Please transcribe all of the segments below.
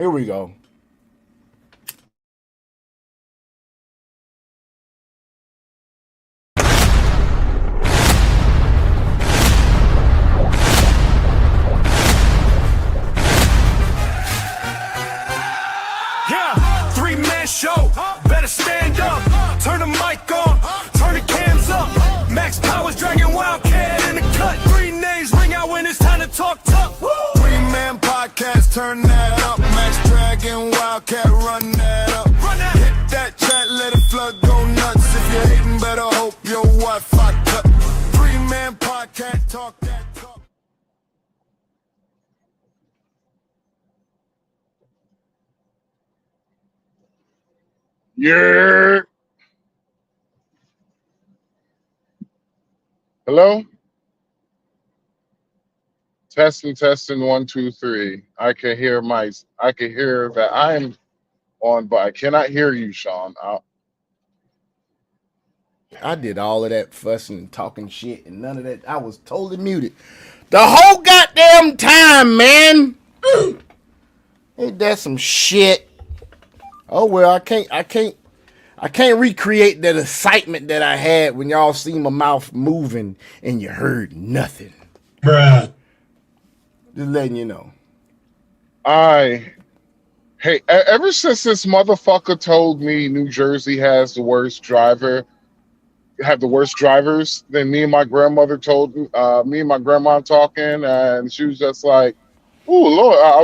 Here we go. Yeah, three-man show. Better stand up. Turn the mic on. Turn the cams up. Max Powers dragging Wildcat in the cut. Three names ring out when it's time to talk tough. Three-man podcast, turn that up. Max dragging Wildcat, run that up. Hit that chat, let it flood, go nuts. If you're hating, better hope your Wi-Fi cut. Three-man podcast, talk that talk. Yeah. Hello? Testing, testing, 1, 2, 3. I can hear that I'm on, but I cannot hear you, Sean. I did all of that fussing and talking shit and none of that. I was totally muted the whole goddamn time, man. Ain't that some shit? Oh well, I can't recreate that excitement that I had when y'all seen my mouth moving and you heard nothing. Bruh. Just letting you know. Hey, ever since this motherfucker told me New Jersey have the worst drivers, then me and my grandmother told me and my grandma talking, and she was just like, "Oh Lord," I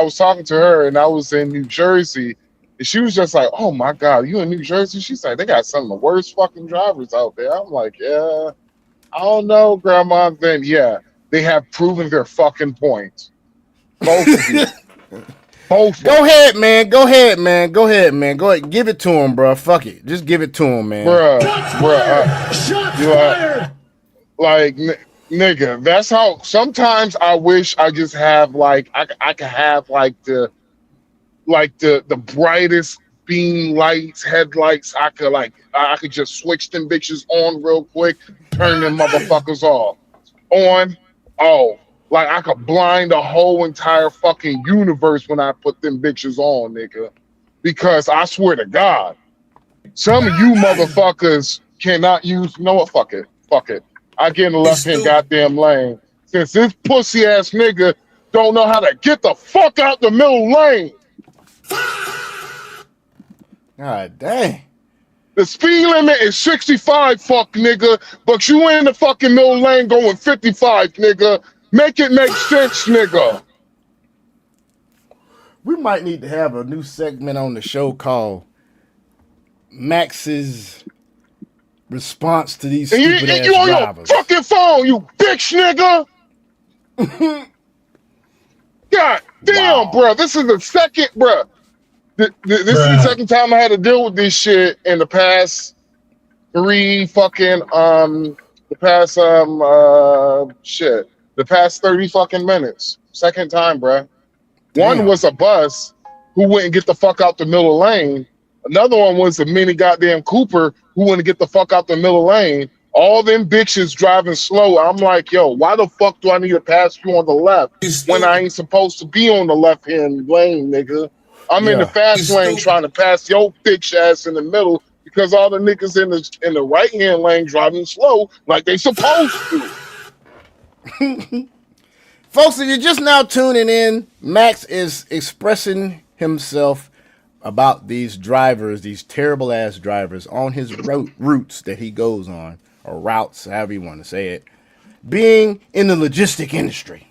was talking to her, and I was in New Jersey, and she was just like, "Oh my God, you in New Jersey?" She's like, "They got some of the worst fucking drivers out there." I'm like, "Yeah, I don't know, Grandma." Then yeah, they have proven their fucking point. Both of you. Both. Go ahead, man. Go ahead. Give it to him, bro. Fuck it. Just give it to him, man. Shots fired. Like, nigga, that's how. Sometimes I wish I just have like I could have like the brightest beam lights, headlights. I could just switch them bitches on real quick, turn them motherfuckers off, on, off. Like I could blind the whole entire fucking universe when I put them bitches on, nigga. Because I swear to God, some of you motherfuckers cannot use. You know what? Fuck it. I get in the left hand goddamn lane. Since this pussy ass nigga don't know how to get the fuck out the middle lane. God dang. The speed limit is 65, fuck nigga, but you in the fucking middle lane going 55, nigga. Make it make sense, nigga. We might need to have a new segment on the show called Max's response to these stupid ass you on drivers. Your fucking phone, you bitch, nigga. God damn, bro. This is the second, bro. This is the second time I had to deal with this shit in the past the past 30 fucking minutes. Second time, bro. One was a bus who wouldn't get the fuck out the middle lane. Another one was a mini goddamn Cooper who wouldn't get the fuck out the middle lane. All them bitches driving slow. I'm like, yo, why the fuck do I need to pass you on the left when I ain't supposed to be on the left-hand lane, nigga? I'm in the fast lane trying to pass your bitch ass in the middle because all the niggas in the right-hand lane driving slow like they supposed to. Folks, if you're just now tuning in, Max is expressing himself about these drivers, these terrible ass drivers on his routes that he goes on, or routes, however you want to say it, being in the logistic industry.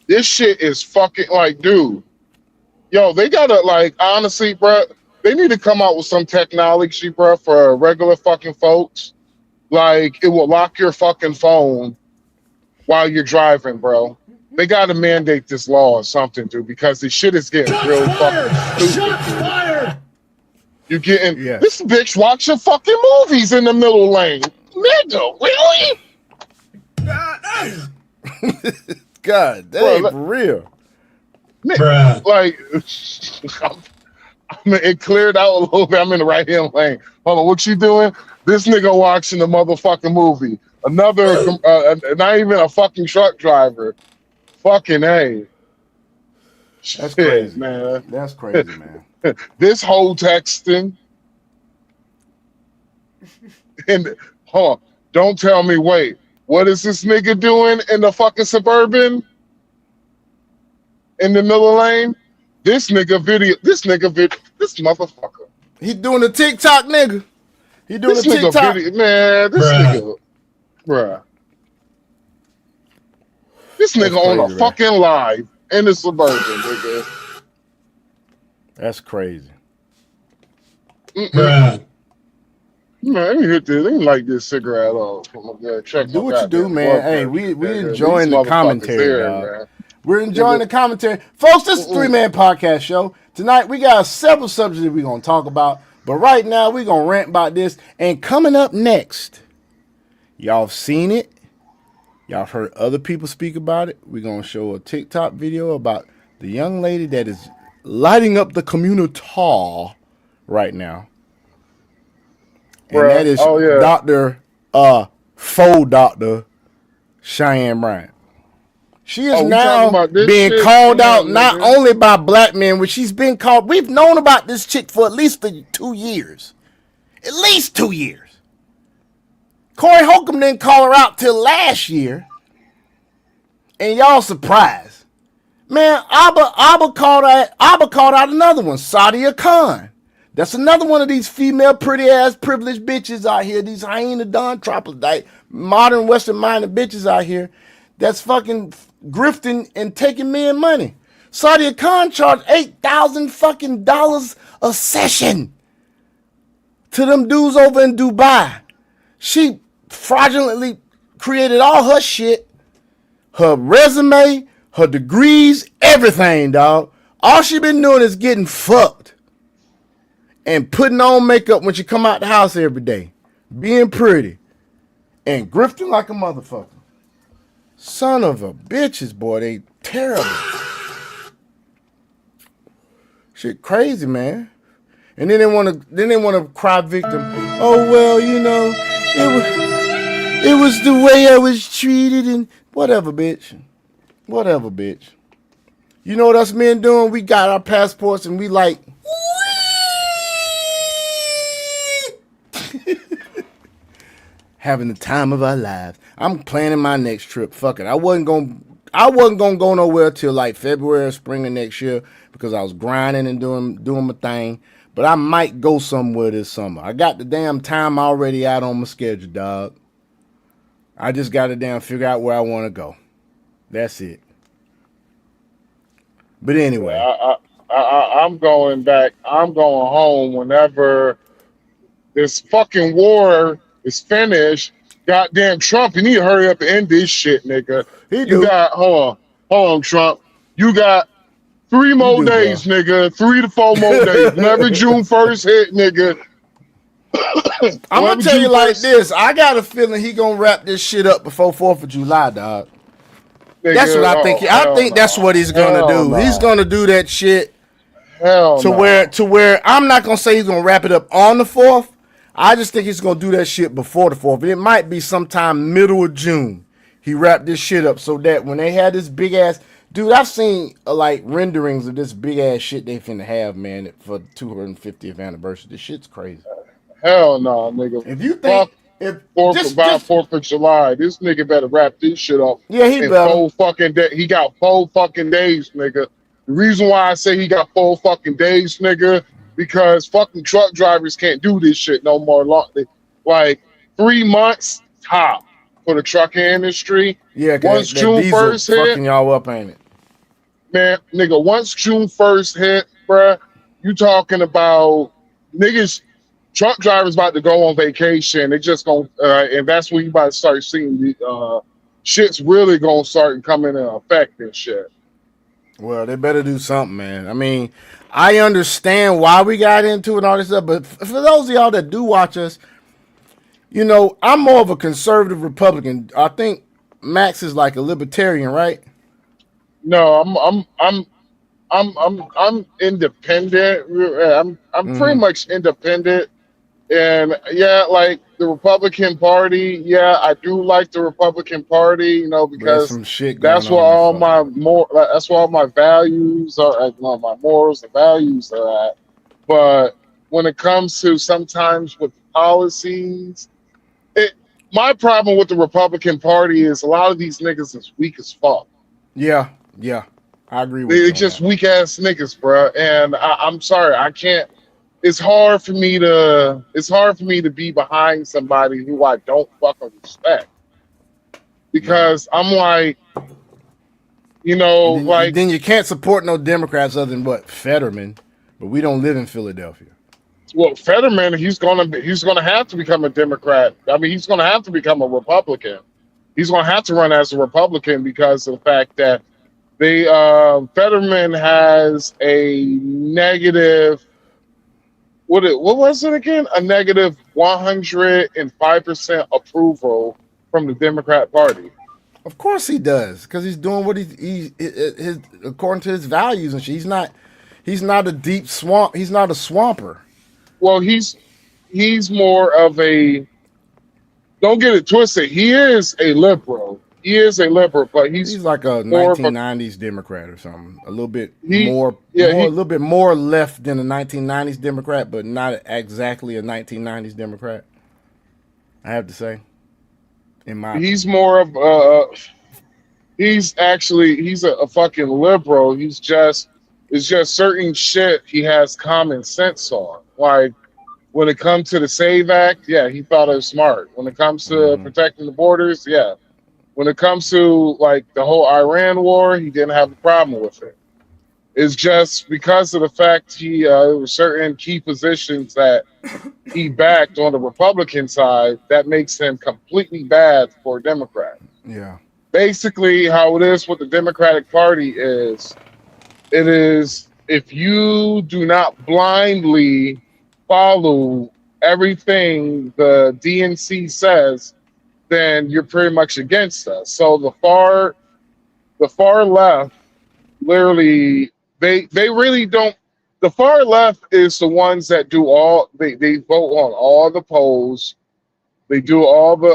This shit is fucking like, dude. Yo, they gotta, like, honestly, bro, they need to come out with some technology, bro, for regular fucking folks. Like, it will lock your fucking phone while you're driving, bro. They gotta mandate this law or something, dude, because this shit is getting real fucking stupid. Shots fired. You're getting this bitch watching fucking movies in the middle lane. Nigga, really? God damn, for real. Like, it cleared out a little bit. I'm in the right hand lane. Hold on, what you doing? This nigga watching the motherfucking movie. Another, not even a fucking truck driver. Fucking A. That's Shit, crazy. man. That's crazy, man. This whole texting and don't tell me. Wait, what is this nigga doing in the fucking Suburban in the Miller Lane? This motherfucker. He doing the TikTok nigga. He doing the This nigga TikTok. video, man. This Bruh. nigga, bruh. This That's nigga on a crazy, man. fucking live in the Suburban, nigga. That's crazy. Bruh. Man, let me hit this. Let me light this cigarette off. Check Do my what you do, goddamn man. blood Hey, pressure, we nigga. enjoying These the motherfuckers commentary, here, dog. man. We're enjoying the commentary. Folks, this is a 3-man podcast show. Tonight, we got several subjects that we're going to talk about. But right now, we're going to rant about this. And coming up next, y'all have seen it. Y'all have heard other people speak about it. We're going to show a TikTok video about the young lady that is lighting up the community right now. And Bruh, that is oh, yeah. Dr. Faux Dr. Cheyenne Bryant. She is we now talking about this being shit? called Yeah, out not nigga. only by black men, but she's been called. We've known about this chick for at least 2 years. At least 2 years. Corey Holcomb didn't call her out till last year. And y'all surprised. Man, Abba called out another one, Sadia Khan. That's another one of these female pretty ass privileged bitches out here. These hyena Don troglodyte, modern Western minded bitches out here. That's fucking grifting and taking men money. Sadia Khan charged $8,000 fucking dollars a session to them dudes over in Dubai. She fraudulently created all her shit, her resume, her degrees, everything, dog. All she been doing is getting fucked and putting on makeup when she come out the house every day, being pretty and grifting like a motherfucker. Son of a bitches, boy, they terrible. Shit crazy, man. And then they want to cry victim. Oh well, you know, it was the way I was treated and whatever, bitch. Whatever, bitch. You know what us men doing? We got our passports and we like having the time of our lives. I'm planning my next trip. Fuck it. I wasn't gonna go nowhere till like February or spring of next year because I was grinding and doing my thing. But I might go somewhere this summer. I got the damn time already out on my schedule, dog. I just got to damn figure out where I want to go. That's it. But anyway, I'm going back. I'm going home whenever this fucking war is finished. Goddamn Trump, you need to hurry up and end this shit, nigga. He do. Hold on, Trump. You got 3 more do, days, bro. nigga. 3 to 4 more days. Whenever June 1st hit, nigga. I'm gonna tell you like this. I got a feeling he gonna wrap this shit up before 4th of July, dog. Nigga, That's what I think. I think that's what he's gonna do. No. He's gonna do that shit Hell to where I'm not gonna say he's gonna wrap it up on the 4th. I just think he's gonna do that shit before the 4th. And it might be sometime middle of June. He wrapped this shit up so that when they had this big ass dude, I've seen like renderings of this big ass shit they finna have, man, for 250th anniversary. This shit's crazy. Hell no, nigga. If you think if By 4th of July, this nigga better wrap this shit up. Yeah, he better. 4 fucking days. He got 4 fucking days, nigga. The reason why I say he got 4 fucking days, nigga, because fucking truck drivers can't do this shit no more. Like 3 months top for the trucking industry. Yeah, once June 1st hit, fucking y'all up, ain't it? Man, nigga, once June 1st hit, bruh, you talking about niggas, truck drivers about to go on vacation. They just gonna, and that's when you about to start seeing the shit's really gonna start coming into effect and shit. Well, they better do something, man. I mean, I understand why we got into it and all this stuff, but for those of y'all that do watch us, you know, I'm more of a conservative Republican. I think Max is like a libertarian, right? No, I'm independent. I'm pretty much independent And yeah, like the Republican Party, yeah, I do like the Republican Party, you know, But there's because some shit going that's where on in all fucking my with. that's where all my values are, no, my morals and values are at. But when it comes to sometimes with the policies, it my problem with the Republican Party is a lot of these niggas is weak as fuck. Yeah, yeah. I agree with They're you on just that. weak ass niggas, bro. And I'm sorry, I can't. It's hard for me to. It's hard for me to be behind somebody who I don't fucking respect Yeah. because I'm like, And like, then you can't support no Democrats other than what Fetterman, but we don't live in Philadelphia. well, Fetterman, he's gonna have to become a Democrat. I mean, he's gonna have to become a Republican. He's gonna have to run as a Republican because of the fact that they Fetterman has a negative what was it again? A negative 105% approval from the Democrat Party. Of course he does, because he's doing what he his according to his values and shit. He's not a deep swamp. He's not a swamper. Well, he's more of a don't get it twisted. He is a liberal. He is a liberal, but he's He's like a more of a 1990s Democrat or something. A little bit he yeah a he little bit more left than a 1990s Democrat, but not exactly a 1990s Democrat. I have to say, in my he's opinion. more of he's a fucking liberal. He's just it's just certain shit he has common sense on. Like when it comes to the Save Act, yeah, he thought it was smart. When it comes to Mm-hmm. protecting the borders, yeah. When it comes to like the whole Iran war, he didn't have a problem with it. It's just because of the fact he there were certain key positions that he backed on the Republican side that makes him completely bad for a Democrat. Yeah. Basically, how it is with the Democratic Party is it is if you do not blindly follow everything the DNC says, then you're pretty much against us. So the far left literally they really don't the far left is the ones that do all they vote on all the polls, they do all the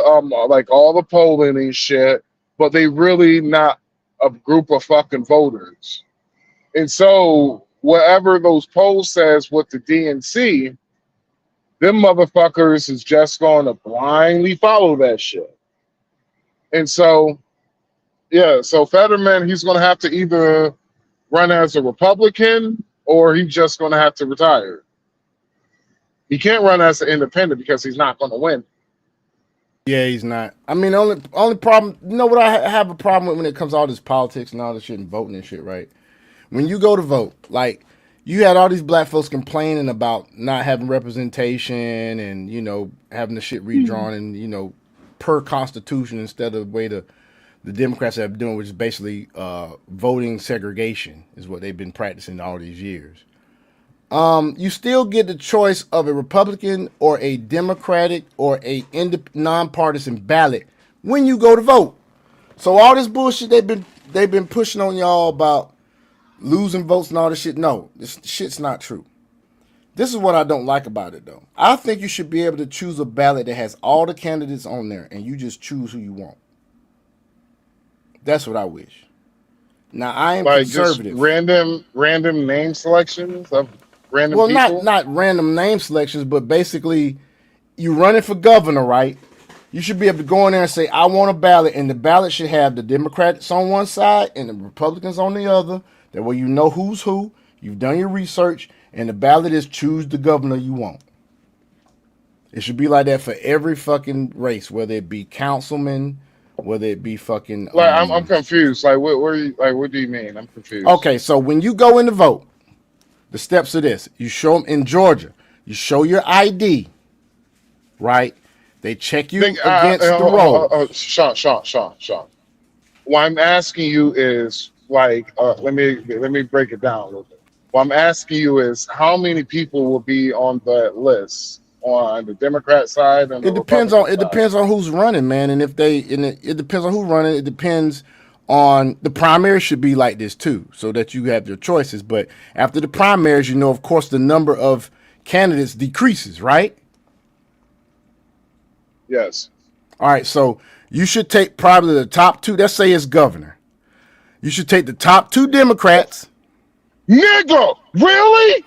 like all the polling and shit, but they really not a group of fucking voters. And so whatever those polls says with the DNC, them motherfuckers is just going to blindly follow that shit. And so, yeah, so Fetterman, he's going to have to either run as a Republican or he's just going to have to retire. He can't run as an independent because he's not going to win. Yeah, he's not. I mean, only problem. You know what I have a problem with when it comes to all this politics and all this shit and voting and shit, right? When you go to vote, like you had all these black folks complaining about not having representation and having the shit redrawn and per constitution instead of the way the Democrats have been doing, which is basically voting segregation is what they've been practicing all these years. You still get the choice of a Republican or a Democratic or a nonpartisan ballot when you go to vote. So all this bullshit they've been pushing on y'all about losing votes and all this shit. No, this shit's not true. This is what I don't like about it though. I think you should be able to choose a ballot that has all the candidates on there and you just choose who you want. That's what I wish. Now I am Like just conservative. random name selections of random Well, people. not random name selections, but basically you running for governor, right? You should be able to go in there and say, I want a ballot, and the ballot should have the Democrats on one side and the Republicans on the other. That way you know who's who, you've done your research, and the ballot is choose the governor you want. It should be like that for every fucking race, whether it be councilman, whether it be fucking Like I'm confused. Like what do you mean? I'm confused. Okay, so when you go in to vote, the steps of this, you show them in Georgia, you show your ID, right? They check you against the roll. Sean. What I'm asking you is like, let me break it down a little bit. What I'm asking you is how many people will be on the list on the Democrat side and the Republican side? It depends on who's running, man, and it depends on who's running. It depends on the primaries should be like this too, so that you have your choices. But after the primaries, of course, the number of candidates decreases, right? Yes. All right, so you should take probably the top two. Let's say it's governor. You should take the top two Democrats. Nigga, really?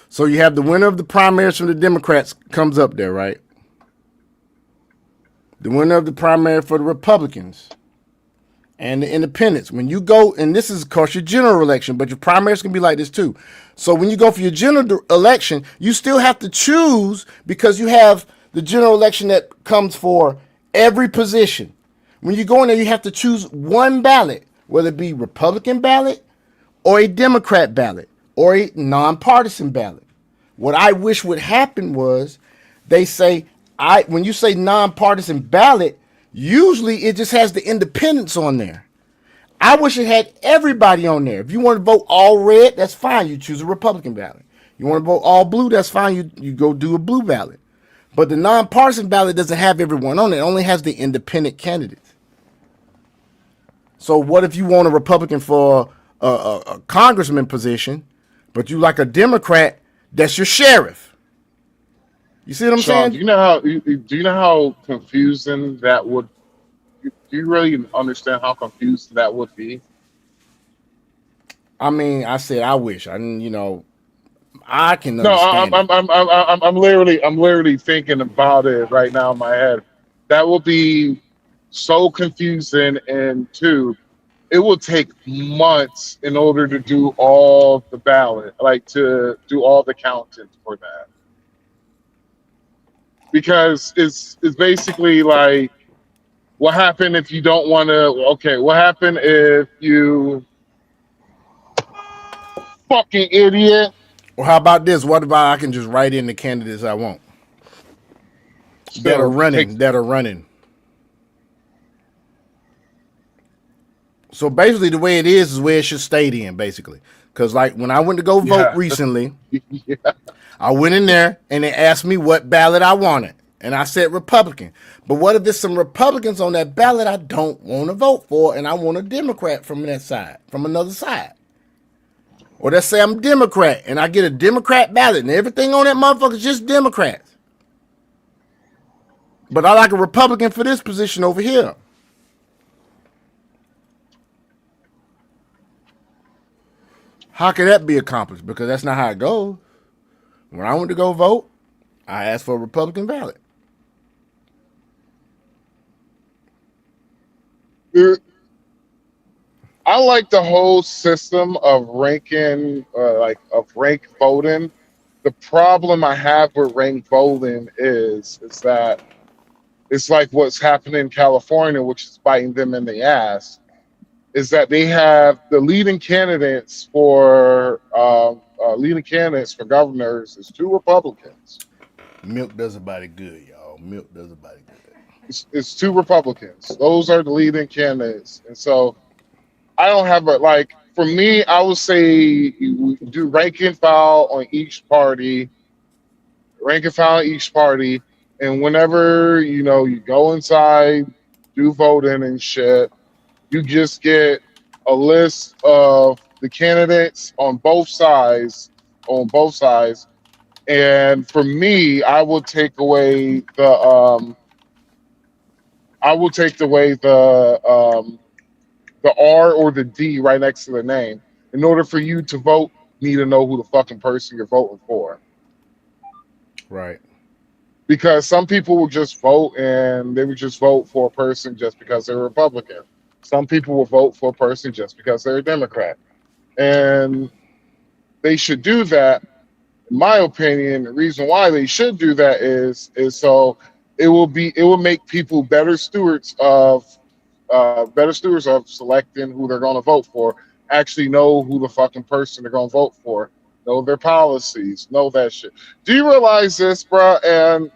So you have the winner of the primaries from the Democrats comes up there, right? The winner of the primary for the Republicans and the independents. When you go, and this is, of course, your general election, but your primaries can be like this too. So when you go for your general election, you still have to choose because you have the general election that comes for every position. When you go in there, you have to choose one ballot, whether it be Republican ballot or a Democrat ballot or a nonpartisan ballot. What I wish would happen was they say, when you say nonpartisan ballot, usually it just has the independents on there. I wish it had everybody on there. If you want to vote all red, that's fine. You choose a Republican ballot. You want to vote all blue, that's fine. You go do a blue ballot. But the nonpartisan ballot doesn't have everyone on it. It only has the independent candidates. So what if you want a Republican for a congressman position, but you like a Democrat that's your sheriff? You see what I'm Sean, saying? do you know how confusing that would? Do you really understand how confused that would be? I mean, I said I wish. I didn't, I can No, understand it. I'm literally thinking about it right now in my head. That will be so confusing, and two, it will take months in order to do all the ballot, like to do all the counting for that, because it's basically like, what happened if you don't want to? Okay, what happened if you fucking idiot? Or how about this? What about I can just write in the candidates I want that are So take running, that are running. So basically, the way it is where it should stay in, basically. Because like when I went to go vote yeah, recently, yeah. I went in there and they asked me what ballot I wanted. And I said Republican. But what if there's some Republicans on that ballot I don't want to vote for and I want a Democrat from that side, from another side? Or let's say I'm Democrat and I get a Democrat ballot and everything on that motherfucker is just Democrats. But I like a Republican for this position over here. How could that be accomplished? Because that's not how it goes. When I went to go vote, I asked for a Republican ballot. I like the whole system of ranking, of rank voting. The problem I have with rank voting is that it's like what's happening in California, which is biting them in the ass. Is that they have the leading candidates for governors is two Republicans. Milk does a body good, y'all. Milk does a body good. It's two Republicans. Those are the leading candidates, and so I don't have a like. For me, I would say you do rank and file on each party, and whenever you go inside, do voting and shit, you just get a list of the candidates on both sides, and for me, I will take away the R or the D right next to the name. In order for you to vote, you need to know who the fucking person you're voting for. Right. Because some people will just vote and they would just vote for a person just because they're a Republican. Some people will vote for a person just because they're a Democrat. And they should do that. In my opinion, the reason why they should do that is so it will make people better stewards of selecting who they're going to vote for. Actually know who the fucking person they're going to vote for. Know their policies. Know that shit. Do you realize this, bro? And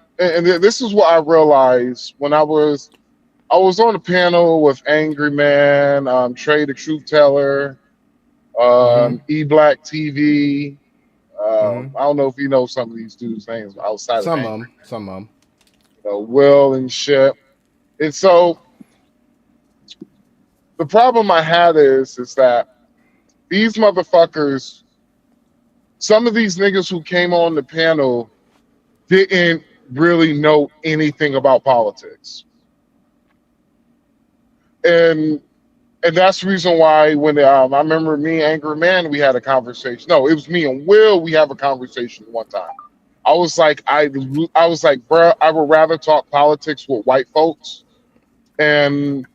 this is what I realized when I was on a panel with Angry Man, Trey the Truth Teller, Mm-hmm. E Black TV. Mm-hmm. I don't know if you know some of these dudes' names outside of Some of Angry them. Some of them. Man. Will and shit. And so the problem I had is that these motherfuckers some of these niggas who came on the panel didn't really know anything about politics. And that's the reason why when I remember me and Angry Man, we had a conversation. No, it was me and Will. We have a conversation one time. I was like, bro, I would rather talk politics with white folks. And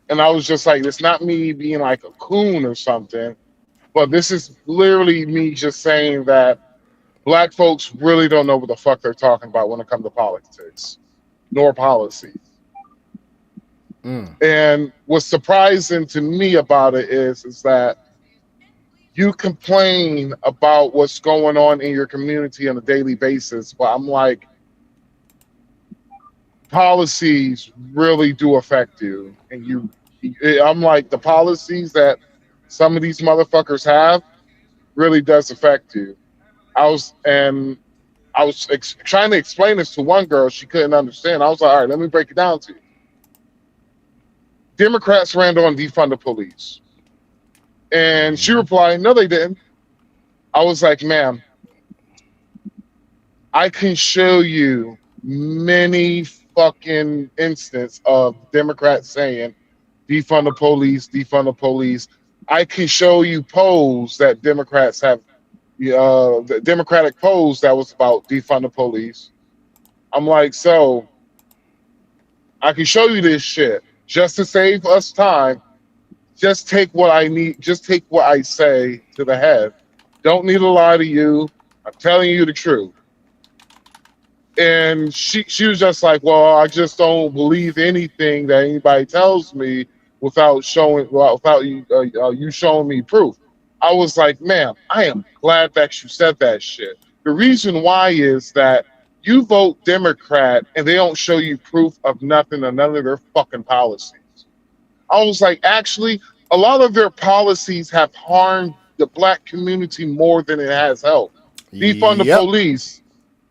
I was just like, it's not me being like a coon or something, but this is literally me just saying that black folks really don't know what the fuck they're talking about when it comes to politics, nor policy. And what's surprising to me about it is that you complain about what's going on in your community on a daily basis, but I'm like, policies really do affect you, and I'm like, the policies that some of these motherfuckers have really does affect you. I was trying to explain this to one girl. She couldn't understand. I was like, all right, let me break it down to you. Democrats ran on defund the police. And she replied, no, they didn't. I was like, ma'am, I can show you many fucking instances of Democrats saying, defund the police, defund the police. I can show you polls that Democrats have, the Democratic polls that was about defund the police. I'm like, so I can show you this shit just to save us time. Just take what I need. Just take what I say to the head. Don't need to lie to you. I'm telling you the truth. And she was just like, well, I just don't believe anything that anybody tells me without you showing me proof. I was like, ma'am, I am glad that you said that shit. The reason why is that you vote Democrat and they don't show you proof of nothing or none of their fucking policies. I was like, actually, a lot of their policies have harmed the black community more than it has helped. Defund the police.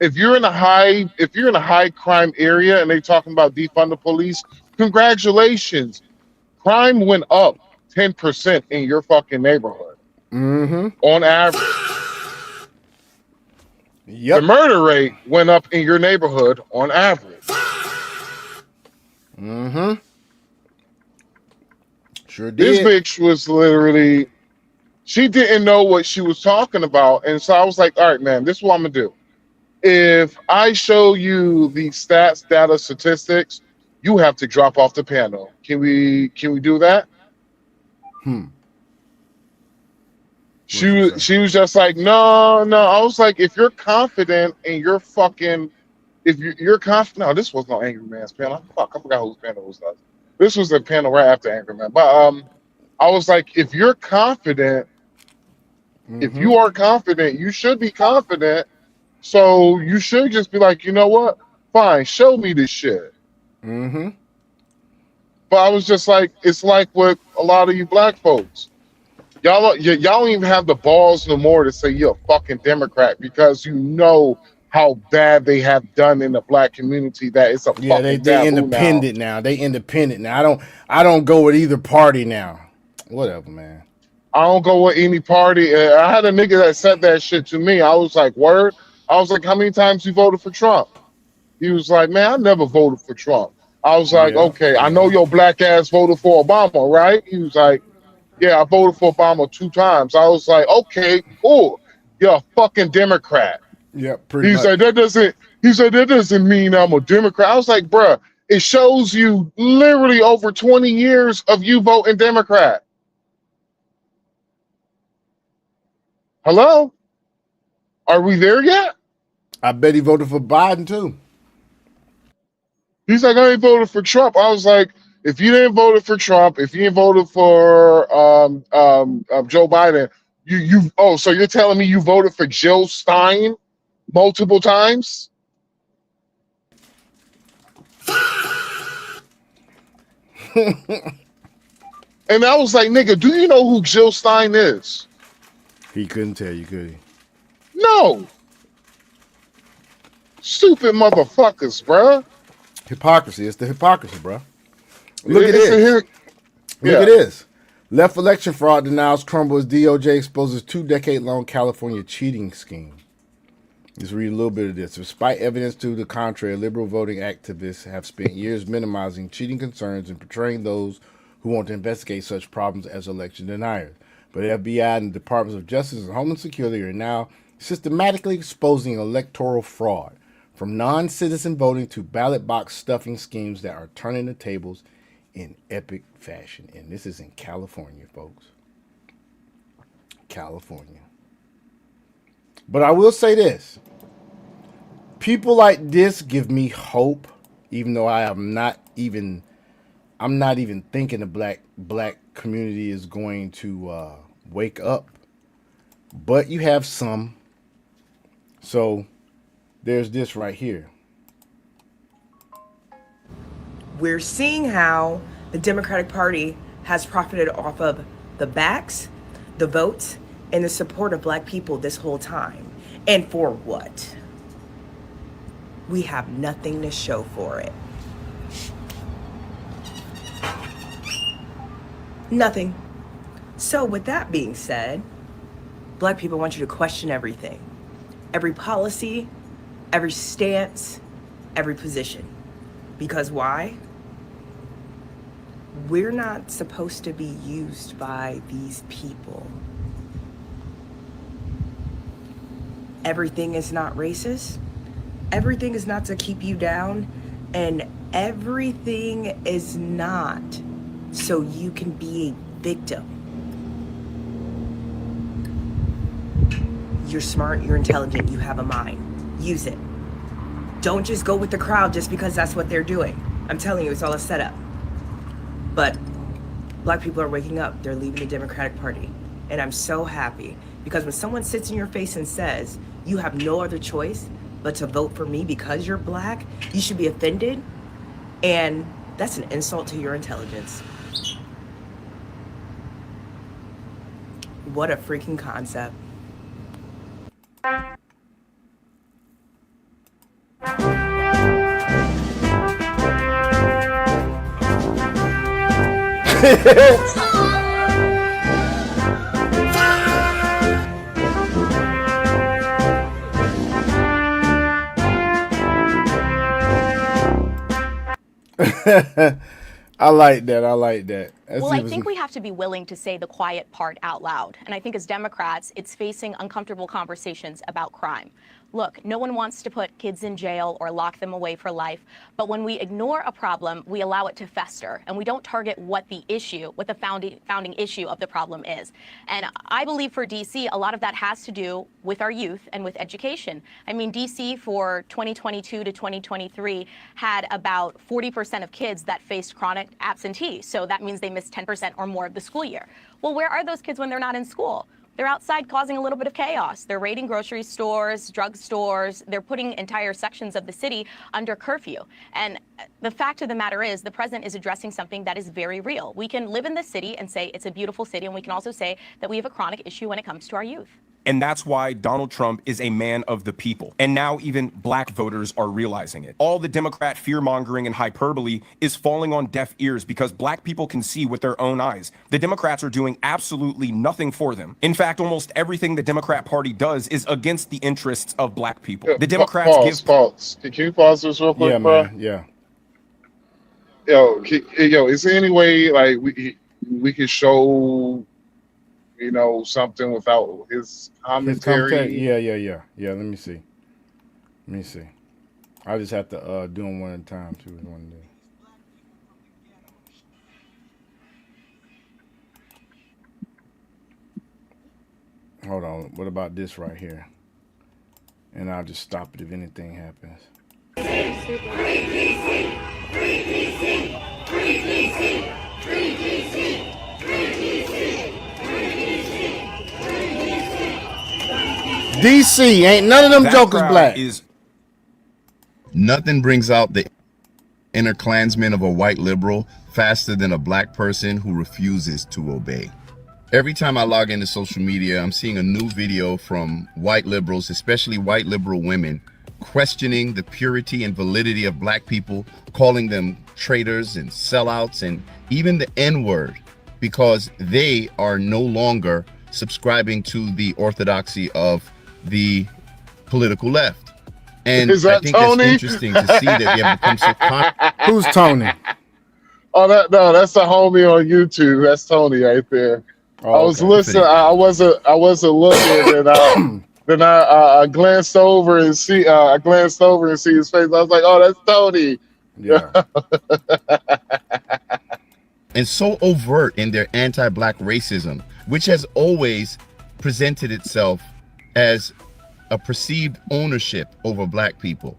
If you're in a high crime area and they're talking about defund the police, congratulations. Crime went up 10% in your fucking neighborhood. On average. The murder rate went up in your neighborhood on average. Sure did. This bitch was literally, she didn't know what she was talking about. And so I was like, all right, man, this is what I'm going to do. If I show you the stats, data, statistics, you have to drop off the panel. Can we do that? She was just like, no. I was like, if you're confident and you're fucking, if you're confident, no, this was no Angry Man's panel. Fuck, I forgot whose panel was that. This was the panel right after Angry Man. But I was like, if you're confident, if you are confident, you should be confident. So you should just be like, you know what? Fine, show me this shit. But I was just like, it's like with a lot of you black folks. Y'all don't even have the balls no more to say you're a fucking Democrat because you know how bad they have done in the black community that it's a fucking they independent now. They independent now. I don't go with either party now. Whatever, man. I don't go with any party. I had a nigga that said that shit to me. I was like, word? I was like, how many times you voted for Trump? He was like, man, I never voted for Trump. I was like, okay, I know your black ass voted for Obama, right? He was like, yeah, I voted for Obama 2 times. I was like, okay, cool. You're a fucking Democrat. Yeah, pretty much. He said, that doesn't mean I'm a Democrat. I was like, bruh, it shows you literally over 20 years of you voting Democrat. Hello? Are we there yet? I bet he voted for Biden too. He's like, I ain't voted for Trump. I was like, if you didn't vote for Trump, if you didn't vote for Joe Biden, so you're telling me you voted for Jill Stein multiple times? And I was like, nigga, do you know who Jill Stein is? He couldn't tell you, could he? No. Stupid motherfuckers, bruh. Hypocrisy. It's the hypocrisy, bro. Look at this. Look at this. Left election fraud denials crumble as DOJ exposes 2-decade-long California cheating scheme. Let's read a little bit of this. Despite evidence to the contrary, liberal voting activists have spent years minimizing cheating concerns and portraying those who want to investigate such problems as election deniers. But the FBI and the Departments of Justice and Homeland Security are now systematically exposing electoral fraud, from non-citizen voting to ballot box stuffing schemes that are turning the tables in epic fashion. And this is in California, folks. California. But I will say this. People like this give me hope, even though I'm not even thinking the black community is going to wake up. But you have some. So there's this right here. We're seeing how the Democratic Party has profited off of the backs, the votes, and the support of black people this whole time. And for what? We have nothing to show for it. Nothing. So with that being said, black people want you to question everything. Every policy, every stance, every position. Because why? We're not supposed to be used by these people. Everything is not racist. Everything is not to keep you down. And everything is not so you can be a victim. You're smart, you're intelligent, you have a mind. Use it. Don't just go with the crowd just because that's what they're doing. I'm telling you, it's all a setup. But black people are waking up. They're leaving the Democratic Party. And I'm so happy because when someone sits in your face and says, you have no other choice but to vote for me because you're black, you should be offended. And that's an insult to your intelligence. What a freaking concept. I like that. I like that. Well, I think we have to be willing to say the quiet part out loud. And I think as Democrats, it's facing uncomfortable conversations about crime. Look, no one wants to put kids in jail or lock them away for life. But when we ignore a problem, we allow it to fester. And we don't target what the founding issue of the problem is. And I believe for DC, a lot of that has to do with our youth and with education. I mean, DC for 2022 to 2023 had about 40% of kids that faced chronic absentee. So that means they missed 10% or more of the school year. Well, where are those kids when they're not in school? They're outside causing a little bit of chaos. They're raiding grocery stores, drug stores. They're putting entire sections of the city under curfew. And the fact of the matter is the president is addressing something that is very real. We can live in this city and say it's a beautiful city, and we can also say that we have a chronic issue when it comes to our youth. And that's why Donald Trump is a man of the people. And now even black voters are realizing it. All the Democrat fear-mongering and hyperbole is falling on deaf ears because black people can see with their own eyes. The Democrats are doing absolutely nothing for them. In fact, almost everything the Democrat Party does is against the interests of black people. The Democrats pause. Can you pause this real quick, yeah, bro? man. Yeah. Yo, is there any way like we could show, you know, something without his commentary? Yeah. Let me see. I just have to do them one at a time too. One day. Hold on. What about this right here? And I'll just stop it if anything happens. DC, ain't none of them jokers black. Nothing brings out the inner Klansman of a white liberal faster than a black person who refuses to obey. Every time I log into social media, I'm seeing a new video from white liberals, especially white liberal women, questioning the purity and validity of black people, calling them traitors and sellouts and even the N-word. because they are no longer subscribing to the orthodoxy of the political left. And Is I that think Tony? that's interesting to see that they have become so Who's Tony? Oh, that's a homie on YouTube. That's Tony right there. Oh, I was okay. listening. I wasn't looking, and then I glanced over and see his face. I was like, oh, that's Tony. Yeah. and so overt in their anti-black racism, which has always presented itself as a perceived ownership over black people.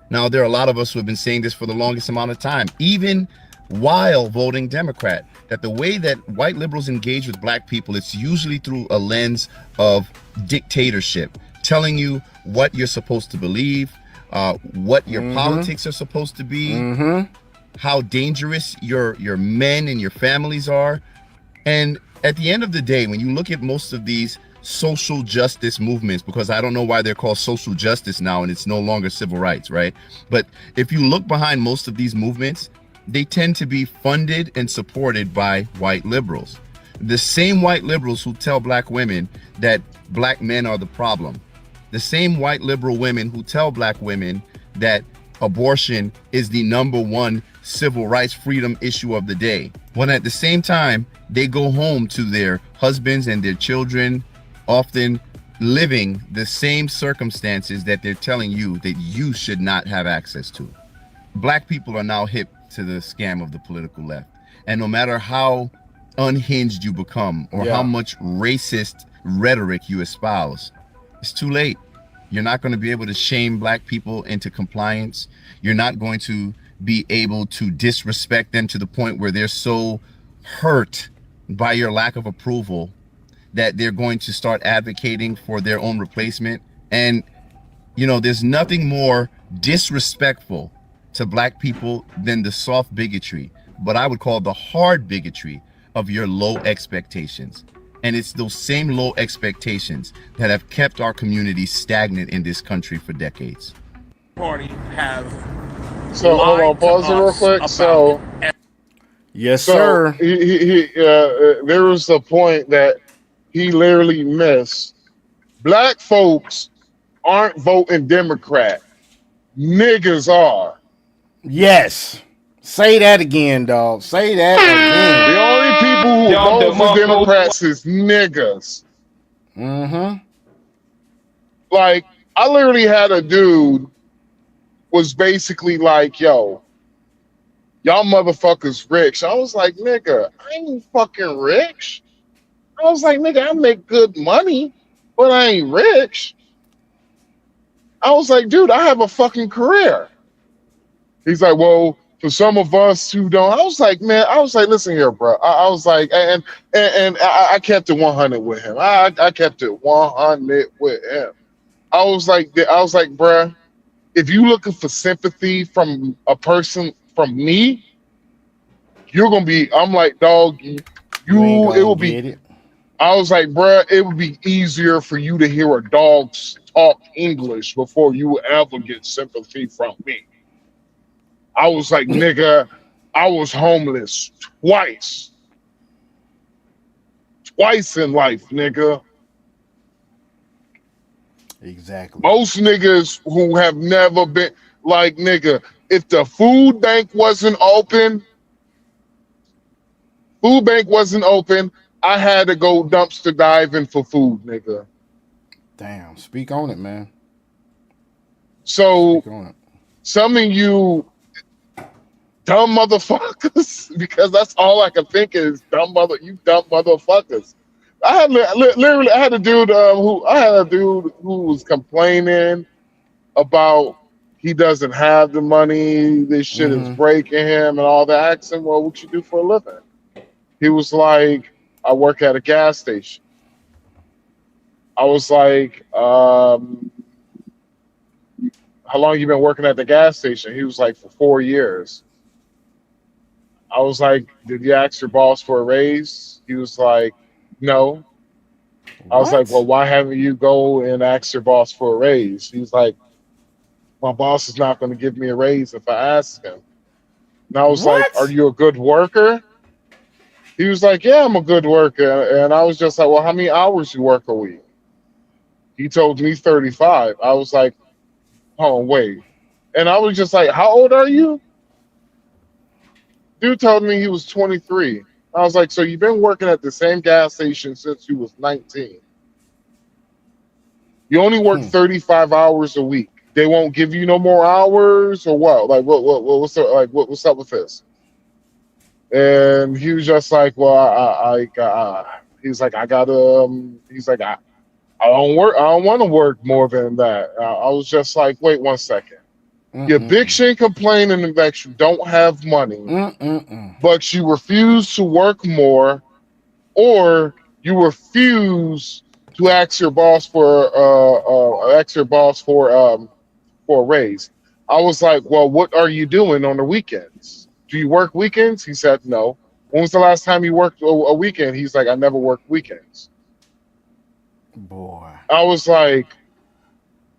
Now, there are a lot of us who have been saying this for the longest amount of time, even while voting Democrat, that the way that white liberals engage with black people, it's usually through a lens of dictatorship, telling you what you're supposed to believe, what your politics are supposed to be, how dangerous your men and your families are. And at the end of the day, when you look at most of these social justice movements, because I don't know why they're called social justice now and it's no longer civil rights, right? But if you look behind most of these movements, they tend to be funded and supported by white liberals. The same white liberals who tell black women that black men are the problem. The same white liberal women who tell black women that abortion is the #1 civil rights freedom issue of the day, when at the same time they go home to their husbands and their children, often living the same circumstances that they're telling you that you should not have access to. Black people are now hip to the scam of the political left, and no matter how unhinged you become or how much racist rhetoric you espouse, it's too late. You're not going to be able to shame black people into compliance. You're not going to be able to disrespect them to the point where they're so hurt by your lack of approval that they're going to start advocating for their own replacement. And, you know, there's nothing more disrespectful to black people than the soft bigotry, but I would call the hard bigotry of your low expectations. And it's those same low expectations that have kept our community stagnant in this country for decades. Party have So hold on, pause it real quick. So yes, sir. There was a point that he literally missed. Black folks aren't voting Democrat. Niggas are. Yes. Say that again, dog. Say that again. The only people who vote for Democrats is niggas. Like, I literally had a dude was basically like, yo, y'all motherfuckers rich. I was like, nigga, I ain't fucking rich. I was like, nigga, I make good money, but I ain't rich. I was like, dude, I have a fucking career. He's like, well, for some of us who don't, I was like, man, I was like, listen here, bro. I was like, and I kept it 100 with him. I kept it 100 with him. I was like, bro, if you looking for sympathy from a person, from me, you're gonna be. I'm like, dog, it will be. It. I was like, bro, it would be easier for you to hear a dog talk English before you would ever get sympathy from me. I was like, nigga, I was homeless twice in life, nigga. Exactly. Most niggas who have never been, like, nigga, if the food bank wasn't open, I had to go dumpster diving for food, nigga. Damn. Speak on it, man. So, Speak on it. some of you dumb motherfuckers, because that's all I can think is dumb motherfuckers. I had a dude who was complaining about he doesn't have the money, this shit is breaking him and all that. I asked him, well, what you do for a living? He was like, I work at a gas station. I was like, how long you been working at the gas station? He was like, for 4 years. I was like, did you ask your boss for a raise? He was like, no. I was like, well, why haven't you go and ask your boss for a raise? He's like, my boss is not going to give me a raise if I ask him. And I was like, are you a good worker? He was like, yeah, I'm a good worker. And I was just like, well, how many hours you work a week? He told me 35. I was like, oh, wait. And I was just like, how old are you? Dude told me he was 23. I was like, so you've been working at the same gas station since you was 19. You only work 35 hours a week. They won't give you no more hours or what? Like what's up, like what's up with this? And he was just like, well, he's like, I gotta, he's like, I don't work. I don't want to work more than that. I was just like, wait 1 second. Your bitch ain't complaining that you don't have money, but you refuse to work more, or you refuse to ask your boss for for a raise. I was like, well, what are you doing on the weekends? Do you work weekends? He said no. When was the last time you worked a weekend? He's like, I never work weekends. Boy. I was like,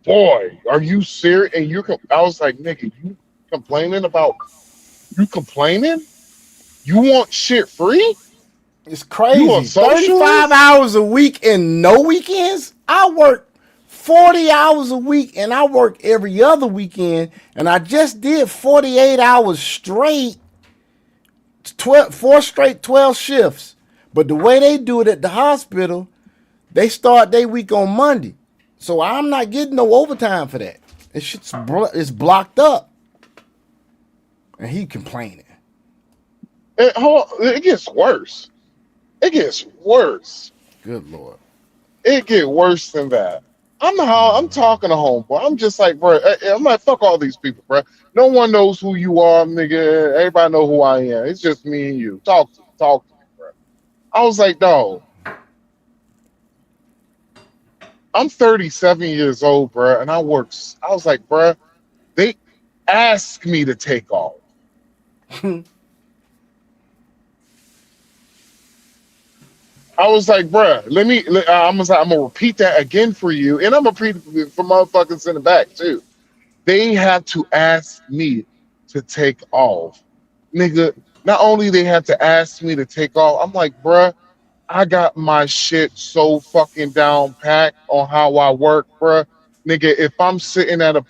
boy, are you serious? And I was like, nigga, you complaining? You want shit free? It's You crazy. want 35 hours a week and no weekends? I work 40 hours a week and I work every other weekend. And I just did 48 hours straight, 4 straight 12 shifts. But the way they do it at the hospital, they start their week on Monday. So I'm not getting no overtime for that. It's blocked up. And he complaining. It gets worse. It gets worse. Good Lord. It get worse than that. I'm talking to homeboy. I'm just like, bro. I'm like, fuck all these people, bro. No one knows who you are, nigga. Everybody know who I am. It's just me and you. Talk to me, bro. I was like, dog. I'm 37 years old, bro, and I was like, bro, they asked me to take off. I was like, bruh, I'm gonna repeat that again for you, and I'm gonna repeat it for motherfuckers in the back too. They had to ask me to take off, nigga. Not only they had to ask me to take off, I'm like, bruh, I got my shit so fucking down packed on how I work, bruh. Nigga, if I'm sitting at a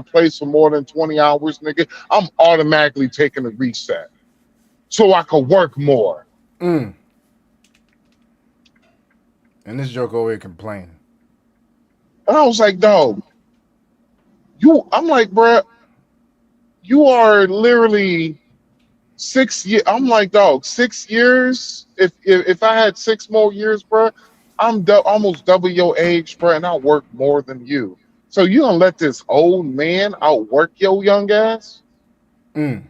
place for more than 20 hours, nigga, I'm automatically taking a reset so I can work more. And this joke over here complaining. And I was like, dog, I'm like, bruh, you are literally 6 years. I'm like, dog, 6 years. If I had 6 more years, bruh, I'm almost double your age, bruh, and I work more than you. So you gonna let this old man outwork your young ass? He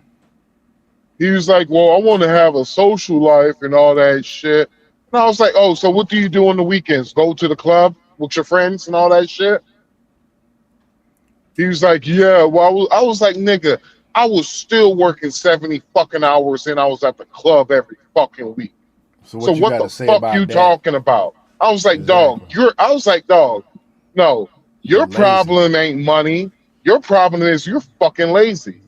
was like, well, I want to have a social life and all that shit. And I was like, oh, so what do you do on the weekends? Go to the club with your friends and all that shit? He was like, yeah. Well, I was like, nigga, I was still working 70 fucking hours and I was at the club every fucking week. So what the fuck you talking about? I was like, dog, no, your problem ain't money. Your problem is you're fucking lazy.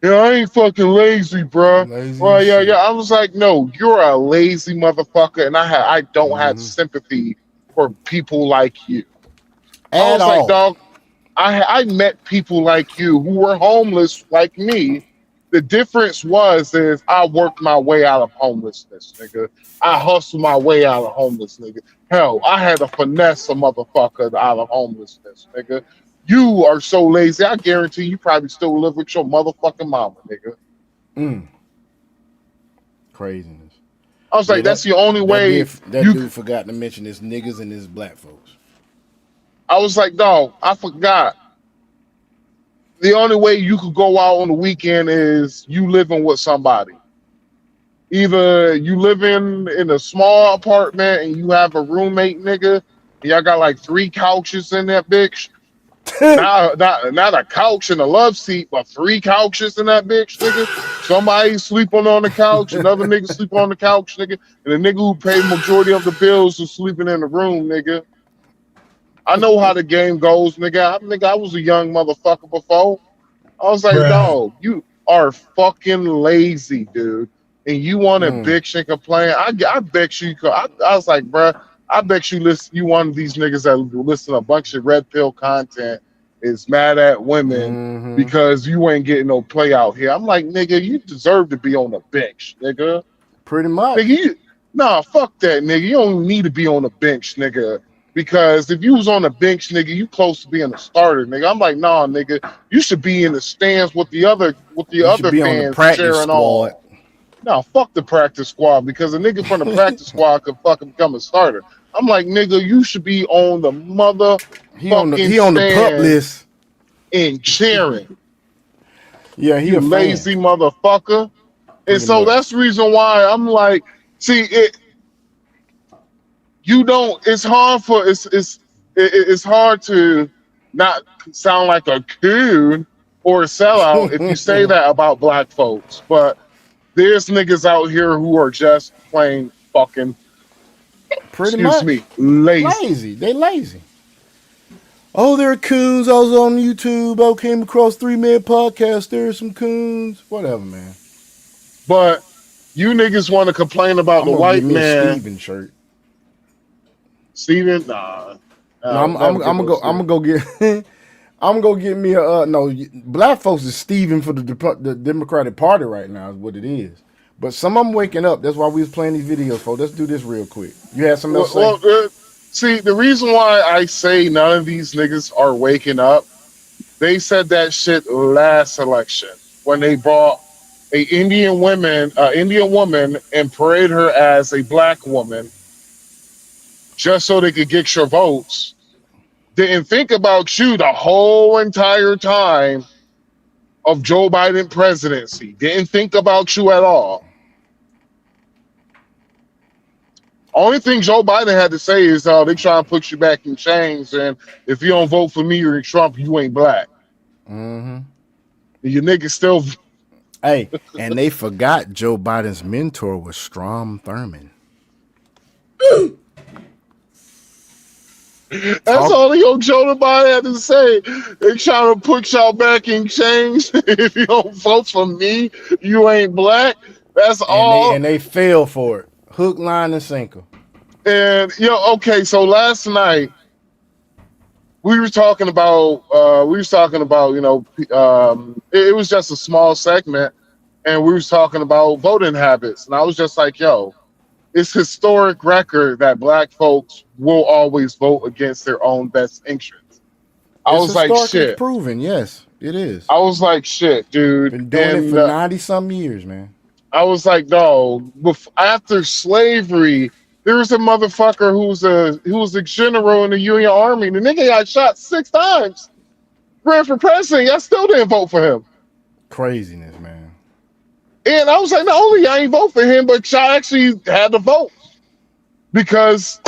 Yeah, I ain't fucking lazy, bro. Well, yeah. I was like, no, you're a lazy motherfucker, and I don't have sympathy for people like you. I was like, dog, I met people like you who were homeless like me. The difference is I worked my way out of homelessness, nigga. I hustled my way out of homeless, nigga. Hell, I had to finesse a motherfucker out of homelessness, nigga. You are so lazy. I guarantee you probably still live with your motherfucking mama, nigga. Craziness. I was like, that's the only way. Dude forgot to mention his niggas and his black folks. I was like, dog, I forgot. The only way you could go out on the weekend is you living with somebody. Either you live in a small apartment and you have a roommate, nigga. And y'all got like 3 couches in that bitch. not a couch and a love seat, but 3 couches in that bitch, nigga. Somebody sleeping on the couch, another nigga sleeping on the couch, nigga, and the nigga who paid majority of the bills is sleeping in the room, nigga. I know how the game goes, nigga. I was a young motherfucker before. I was like, dog, you are fucking lazy, dude. and you want to bitch and complain, I bet you. I was like, bro, I bet you listen. You one of these niggas that listen to a bunch of red pill content is mad at women because you ain't getting no play out here. I'm like, nigga, you deserve to be on the bench, nigga. Pretty much. Nigga, nah, fuck that, nigga. You don't need to be on the bench, nigga. Because if you was on the bench, nigga, you close to being a starter, nigga. I'm like, nah, nigga, you should be in the stands with the other You should be on the fans practice cheering squad. on. No, fuck the practice squad because a nigga from the practice squad could fucking become a starter. I'm like, nigga, you should be on the He on the stand pup list and cheering. Yeah, he You a fan. lazy motherfucker. And so that's the reason why I'm like, see it. You don't. It's hard for it's hard to not sound like a coon or a sellout if you say that about black folks. But there's niggas out here who are just plain fucking, Pretty much lazy. They lazy. Oh, they're coons. I was on YouTube. I came across 3-Man podcast. There's some coons. Whatever, man. But you niggas want to complain about the white man. Steven shirt. Steven, nah. I'm gonna go get. I'm gonna go get me a. No, black folks is Steven for the Democratic Party right now is what it is. But some of them waking up. That's why we was playing these videos, folks. Let's do this real quick. You had something else to say? See, the reason why I say none of these niggas are waking up, they said that shit last election when they brought a Indian woman and paraded her as a black woman just so they could get your votes. Didn't think about you the whole entire time of Joe Biden presidency. Didn't think about you at all. Only thing Joe Biden had to say is they try to put you back in chains, and if you don't vote for me or Trump, you ain't black. Your niggas still. Hey, and they forgot Joe Biden's mentor was Strom Thurmond. That's all Joe Biden had to say. They trying to put y'all back in chains. If you don't vote for me, you ain't black. That's all. And they fell for it. Hook, line, and sinker. And okay, so last night we were talking about it was just a small segment, and we was talking about voting habits, and I was just like, it's historic record that black folks will always vote against their own best interests. I was like, shit. Proven, yes, it is. I was like, shit, dude. Been doing it for 90-some years, man. I was like, no. After slavery, there was a motherfucker who was a general in the Union Army. The nigga got shot 6 times. Ran for president. I still didn't vote for him. Craziness, man. And I was like, not only I ain't vote for him, but y'all actually had to vote because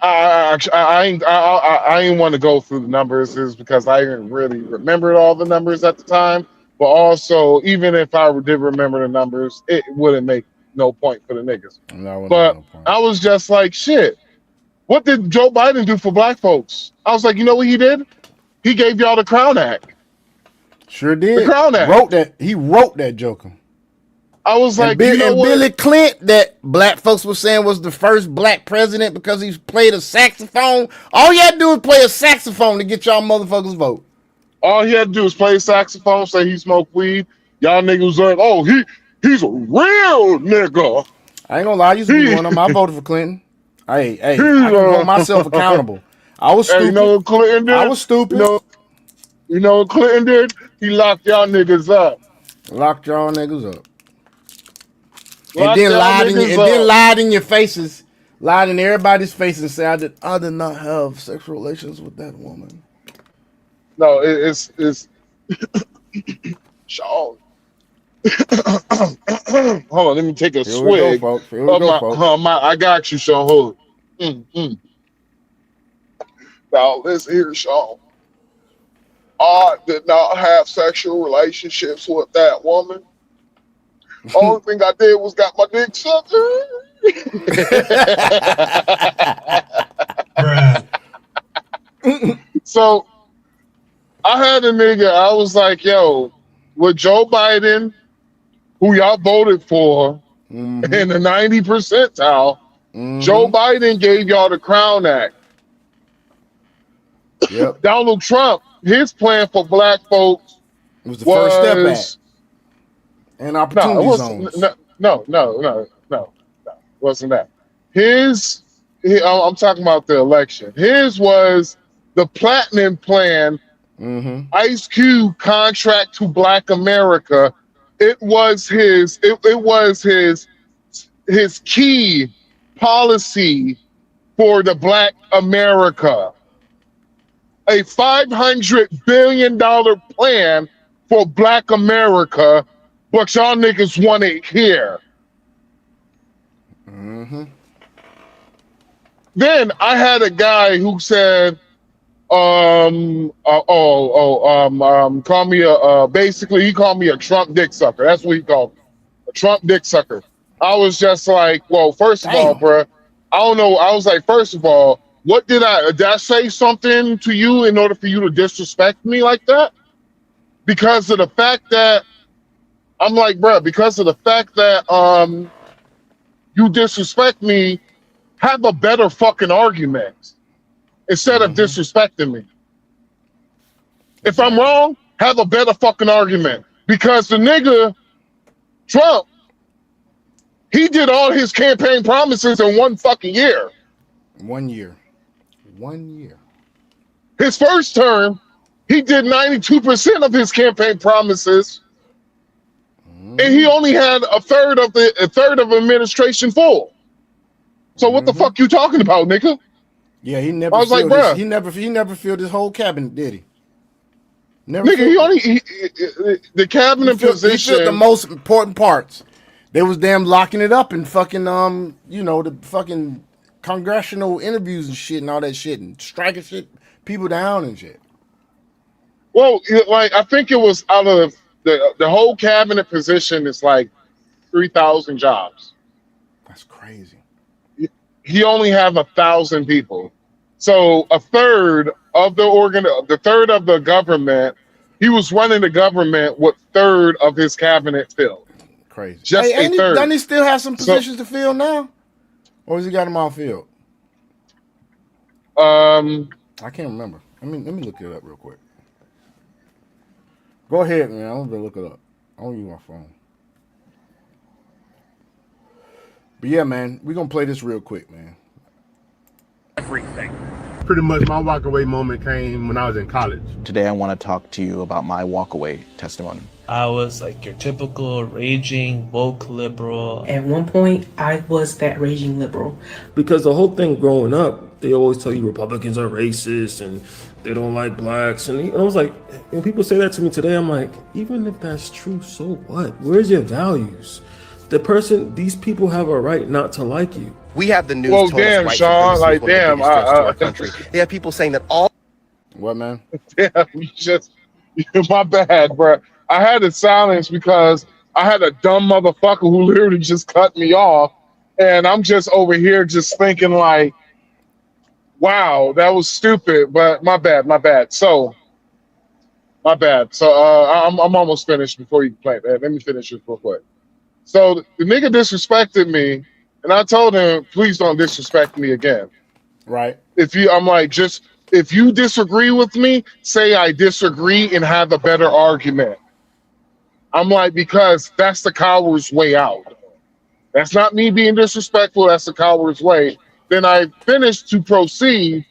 I ain't want to go through the numbers, is because I didn't really remember all the numbers at the time. But also, even if I did remember the numbers, it wouldn't make no point for the niggas. But I was just like, shit. What did Joe Biden do for black folks? I was like, you know what he did? He gave y'all the Crown Act. Sure did. The Crown Act. He wrote that joker. I was like, Billy Clinton, that black folks were saying was the first black president because he played a saxophone. All you had to do was play a saxophone to get y'all motherfuckers vote. All he had to do was play saxophone, say he smoked weed. Y'all niggas was like, oh, he's a real nigga. I ain't gonna lie, I used to be one of them. I voted for Clinton. I can hold myself accountable. I was stupid. You know what Clinton did? I was stupid. You know what Clinton did? He locked y'all niggas up. Locked y'all niggas up. And then lied in your faces. Lied in everybody's faces and said, I did not have sexual relations with that woman. No, it's Sean. Hold on, let me take a swig. I got you, Sean. Hold on. Now, listen here, Sean. I did not have sexual relationships with that woman. Only thing I did was got my dick sucked. So I had a nigga, I was like, yo, with Joe Biden, who y'all voted for in the 90 percentile, Joe Biden gave y'all the Crown Act. Yep. Donald Trump, his plan for black folks It was the First Step Act and no, it opportunity wasn't. zones. No, wasn't that. I'm talking about the election. His was the Platinum Plan, Ice Cube contract to Black America. It was his. It was his key policy for the Black America. A $500 billion plan for Black America, but y'all niggas want it here. Then I had a guy who said, call me basically he called me a Trump dick sucker. That's what he called me, a Trump dick sucker. I was just like, well, first of all, bro, I don't know. I was like, first of all, what did I say something to you in order for you to disrespect me like that? Because of the fact that I'm like, bro, because of the fact that you disrespect me, have a better fucking argument instead of disrespecting me. If I'm wrong, have a better fucking argument. Because the nigga, Trump, he did all his campaign promises in 1 fucking year. 1 year. 1 year. His first term, he did 92% of his campaign promises, and he only had a third of administration full. So what the fuck you talking about, nigga? Yeah, he never. I was like, bruh. bruh. He never filled his whole cabinet, did he? Never. Nigga, the cabinet position. He filled the most important parts. They was damn locking it up in fucking the fucking congressional interviews and shit and all that shit and striking shit people down and shit. Well, like I think it was out of the whole cabinet position is like 3,000 jobs. That's crazy. He only have 1,000 people, so a third of the government. He was running the government with third of his cabinet filled. Crazy. Just a third. Doesn't he still have some positions to fill now, or has he got them all filled? I can't remember. Let me look it up real quick. Go ahead, man. I'm gonna look it up. I don't use my phone. But yeah, man, we're gonna play this real quick, man. Everything. Pretty much my walkaway moment came when I was in college. Today I want to talk to you about my walkaway testimony. I was like your typical raging woke liberal. At one point, I was that raging liberal. Because the whole thing growing up, they always tell you Republicans are racist and they don't like blacks. And I was like, when people say that to me today, I'm like, even if that's true, so what? Where's your values? These people have a right not to like you. We have the news. Well, damn, Sean, like, damn. To our country. They have people saying that all. What, man? Damn, my bad, bro. I had to silence because I had a dumb motherfucker who literally just cut me off, and I'm just over here just thinking like, wow, that was stupid. But my bad. So, my bad. So I'm almost finished before you play that. Let me finish this real quick. So the nigga disrespected me, and I told him, please don't disrespect me again. Right. If you disagree with me, say I disagree and have a better argument. I'm like, because that's the coward's way out. That's not me being disrespectful. That's the coward's way. Then I finished to proceed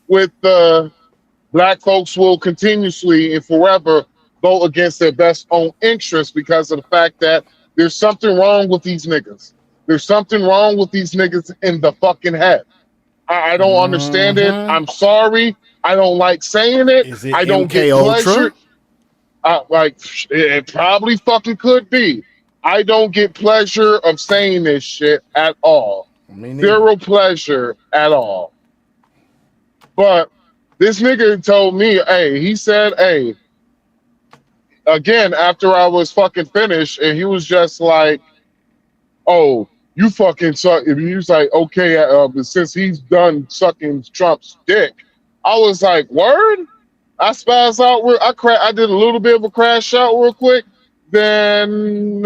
with black folks will continuously and forever go against their best own interests because of the fact that there's something wrong with these niggas. There's something wrong with these niggas in the fucking head. I don't understand it. I'm sorry. I don't like saying it. Is it I don't MK get pleasure. Ultra? Like it probably fucking could be. I don't get pleasure of saying this shit at all. Zero pleasure at all. But this nigga told me, he said, again, after I was fucking finished, and he was just like, oh, you fucking suck. He was like, okay, since he's done sucking Trump's dick, I was like, word? I spazzed out. I did a little bit of a crash out real quick. Then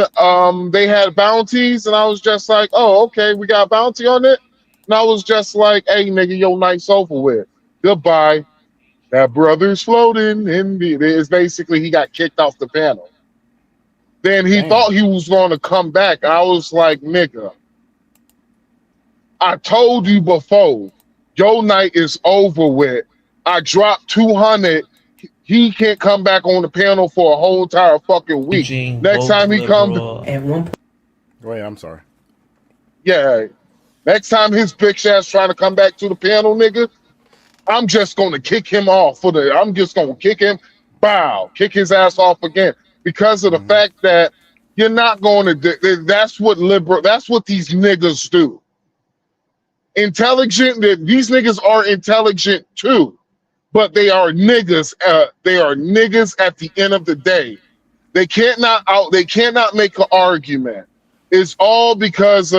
they had bounties, and I was just like, oh, okay, we got a bounty on it. And I was just like, hey, nigga, your night's over with. Goodbye. That brother's floating in the. It's basically he got kicked off the panel. Then he thought he was going to come back. I was like, nigga, I told you before, your night is over with. I dropped 200. He can't come back on the panel for a whole entire fucking week. Next time he comes, At one point, Go ahead. I'm sorry. yeah. Next time his bitch ass trying to come back to the panel, nigga, I'm just gonna kick him off for the. I'm just gonna kick him, kick his ass off again because of the fact that you're not going to. That's what liberal. That's what these niggas do. Intelligent. These niggas are intelligent too, but they are niggas. They are niggas at the end of the day. They cannot make an argument. It's all because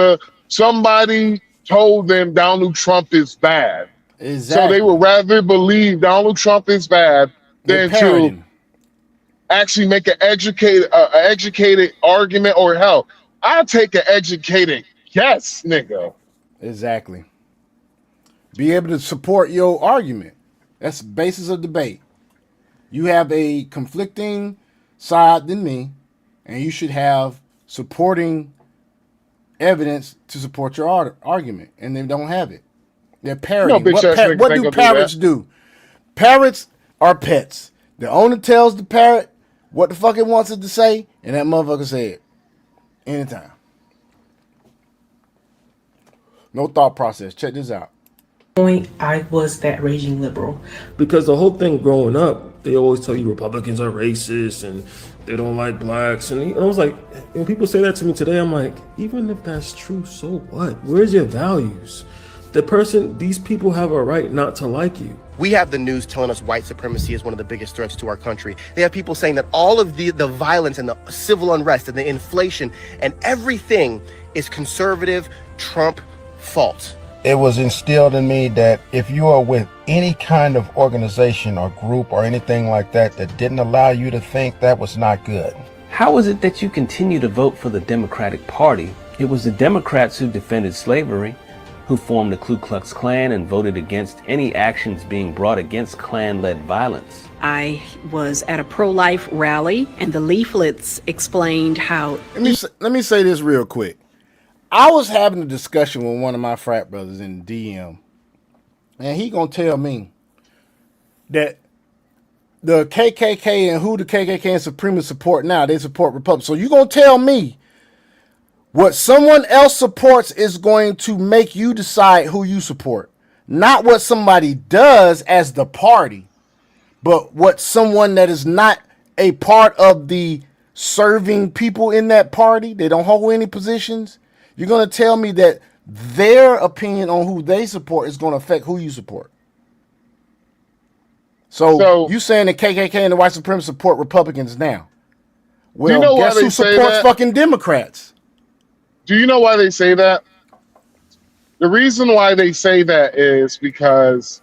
somebody told them Donald Trump is bad. Exactly. So they would rather believe Donald Trump is bad than to actually make an educated argument, or hell, I'll take an educated guess, nigga. Exactly. Be able to support your argument. That's the basis of debate. You have a conflicting side than me, and you should have supporting evidence to support your argument, and they don't have it. They're parroting. What do parrots do? Parrots are pets. The owner tells the parrot what the fuck it wants it to say, and that motherfucker say it anytime. No thought process. Check this out. I was that raging liberal. Because the whole thing growing up, they always tell you Republicans are racist and they don't like blacks. And I was like, when people say that to me today, I'm like, even if that's true, so what? Where's your values? These people have a right not to like you. We have the news telling us white supremacy is one of the biggest threats to our country. They have people saying that all of the violence and the civil unrest and the inflation and everything is conservative Trump fault. It was instilled in me that if you are with any kind of organization or group or anything like that didn't allow you to think, that was not good. How is it that you continue to vote for the Democratic Party? It was the Democrats who defended slavery, who formed the Ku Klux Klan and voted against any actions being brought against Klan-led violence. I was at a pro-life rally, and the leaflets explained how... Let me say this real quick. I was having a discussion with one of my frat brothers in DM, and he gonna tell me that the KKK and who the KKK and Supremists support now, they support Republicans. So you gonna tell me what someone else supports is going to make you decide who you support, not what somebody does as the party, but what someone that is not a part of the serving people in that party, they don't hold any positions. You're going to tell me that their opinion on who they support is going to affect who you support. So you saying the KKK and the white supremacists support Republicans now? Well, you know guess why who supports fucking Democrats? Do you know why they say that? The reason why they say that is because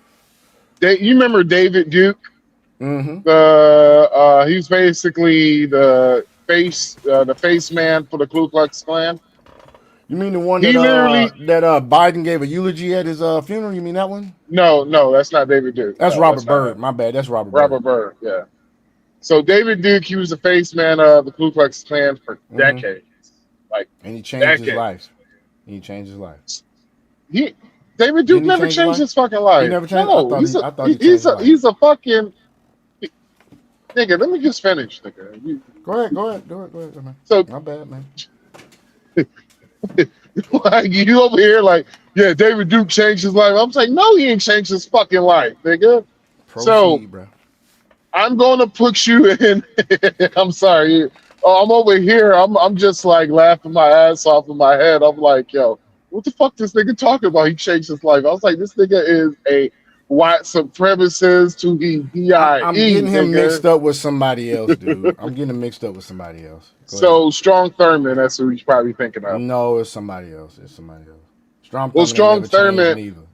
you remember David Duke? Mm-hmm. He's basically the face man for the Ku Klux Klan. You mean the one that Biden gave a eulogy at his funeral? You mean that one? No, that's not David Duke. That's Robert Byrd. My bad. That's Robert Byrd, yeah. So David Duke, he was the face man of the Ku Klux Klan for decades. And he changed his life. David Duke never changed his fucking life. He never changed. No, he's a fucking nigga. Let me just finish, nigga. Go ahead, man. So my bad, man. Like you over here, like, yeah, David Duke changed his life. I'm saying, no, he ain't changed his fucking life, nigga. Proceed, bro. I'm gonna put you in. I'm sorry. I'm over here. I'm just like laughing my ass off in my head. I'm like, yo, what the fuck this nigga talking about? He changed his life. I was like, this nigga is a white supremacist to the DIE. I'm getting him mixed up with somebody else, dude. I'm getting him mixed up with somebody else. So Strong Thurman, that's who he's probably thinking of. No, it's somebody else. Strong Thurman.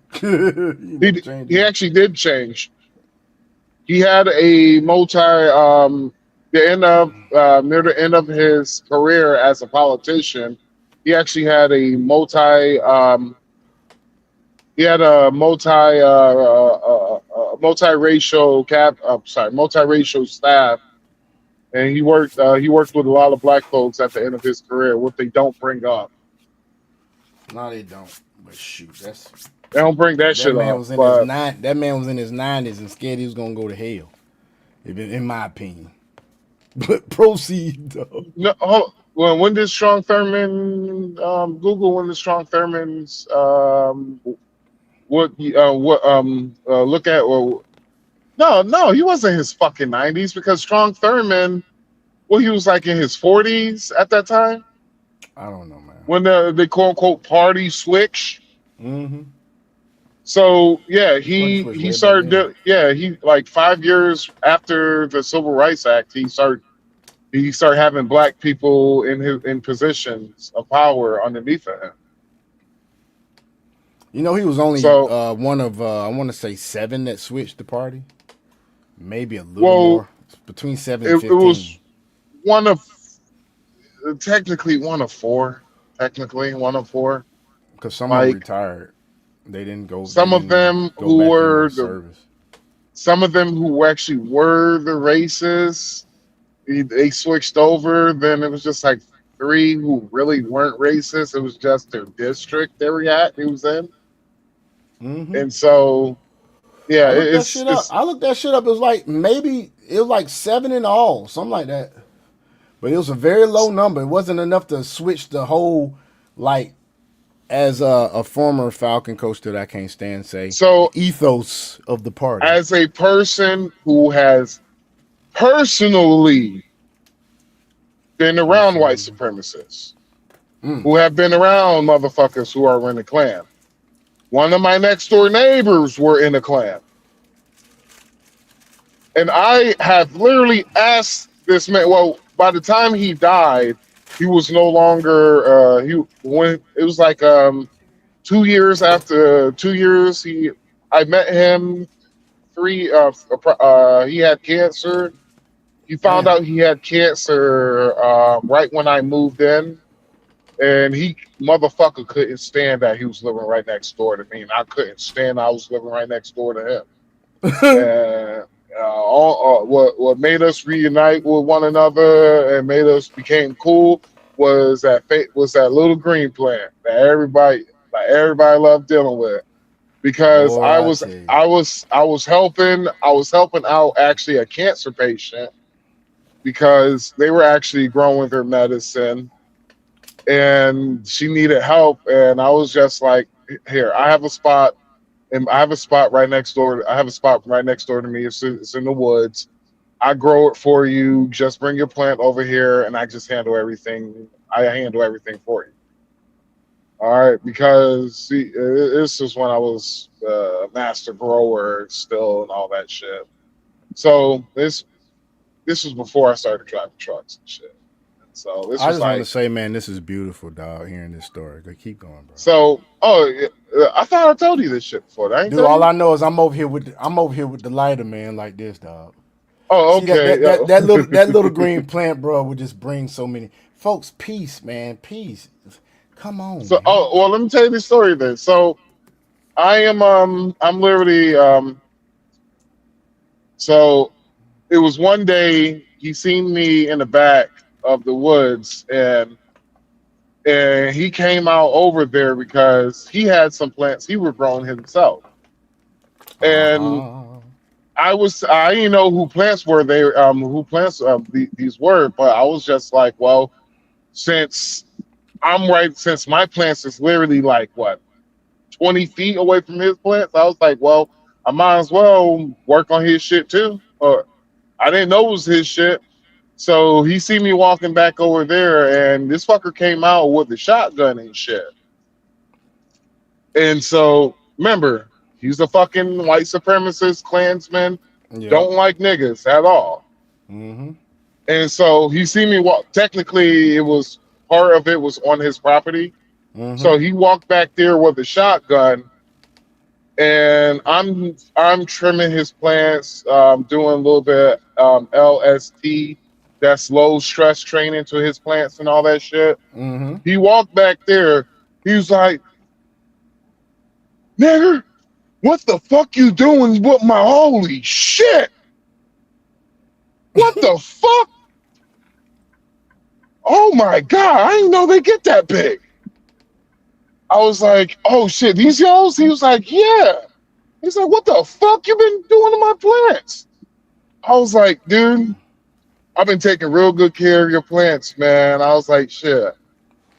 He actually did change. He had a near the end of his career as a politician, he actually had a multiracial multiracial staff, and he worked with a lot of black folks at the end of his career. What they don't bring up, No, they don't. But shoot, they don't bring that shit up. But that man was in his 90s and scared he was gonna go to hell. In my opinion. But proceed though. no, when did Strong Thurman Google when did Strong Thurman's look at? Well, no, he wasn't in his fucking 90s because Strong Thurman, well, he was like in his 40s at that time. I don't know, man. When the quote unquote party switch. Mm-hmm. So yeah, he started. He like 5 years after the Civil Rights Act, he started having black people in positions of power underneath of him. You know, he was only one of I want to say 7 that switched the party. Maybe a little more. Between 7 and 15. It was technically one of four. Because some of them retired. They didn't go. Some of them who actually were the racists, they switched over. Then it was just like 3 who really weren't racist. It was just their district he was in. Mm-hmm. And so, yeah, I looked that shit up. It was like 7 in all, something like that. But it was a very low number. It wasn't enough to switch the whole, like, as a former Falcon coach that I can't stand say, so the ethos of the party. As a person who has personally been around white supremacists, who have been around motherfuckers who are in the Klan. One of my next door neighbors were in the Klan. And I have literally asked this man, well, by the time he died, he was no longer it was like 2 years after 2 years I met him. He had cancer. He found out he had cancer right when I moved in, and he motherfucker couldn't stand that he was living right next door to me, and I couldn't stand I was living right next door to him. And what made us reunite with one another and made us became cool was that little green plant that everybody loved dealing with, because I was helping out actually a cancer patient, because they were actually growing their medicine and she needed help, and I was just like, here, I have a spot. And I have a spot right next door. I have a spot right next door to me. It's in the woods. I grow it for you. Just bring your plant over here, and I just handle everything. I handle everything for you. All right, because this is when I was a master grower still and all that shit. So this was before I started driving trucks and shit. And so this I was just like, want to say, man, this is beautiful, dog. Hearing this story, keep going, bro. So, I thought I told you this shit before. Dude, all I know is I'm over here with the lighter, man, like this, dog. Oh, okay. See, that little green plant, bro, would just bring so many folks peace, man, peace. Come on. So, man. Let me tell you the story then. So, I'm literally So, it was one day he seen me in the back of the woods, and he came out over there because he had some plants he was growing himself. And I didn't know who plants were these were, but I was just like, well, since my plants is literally like 20 feet away from his plants, I was like, well, I might as well work on his shit too. Or I didn't know it was his shit. So he see me walking back over there, and this fucker came out with the shotgun and shit. And so, remember, he's a fucking white supremacist Klansman, don't like niggas at all. Mm-hmm. And so he see me walk. Technically, part of it was on his property. Mm-hmm. So he walked back there with a shotgun, and I'm trimming his plants, doing a little bit LST that's low stress training to his plants and all that shit. Mm-hmm. He walked back there. He was like, "Nigger, what the fuck you doing with my holy shit? What the fuck? Oh my god, I didn't know they get that big." I was like, "Oh shit, these y'alls?" He was like, "Yeah." He's like, "What the fuck you been doing to my plants?" I was like, "Dude, I've been taking real good care of your plants, man." I was like, "Shit."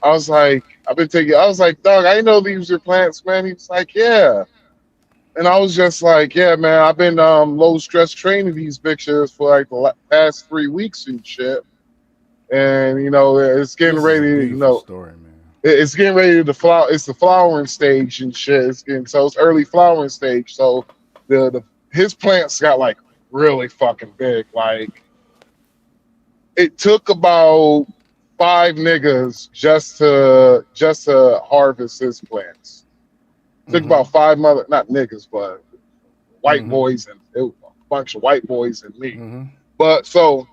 I was like, I was like, "Dog, I didn't know these were your plants, man." He was like, "Yeah." And I was just like, "Yeah, man, I've been low stress training these bitches for like the past 3 weeks and shit." And it's getting This is a ready, beautiful story, man. it's getting ready to flower. It's the flowering stage and shit. It's early flowering stage. So his plants got like really fucking big. Like it took about 5 niggas just to harvest his plants. Took about 5 not niggas, but white boys, and it was a bunch of white boys and me. But so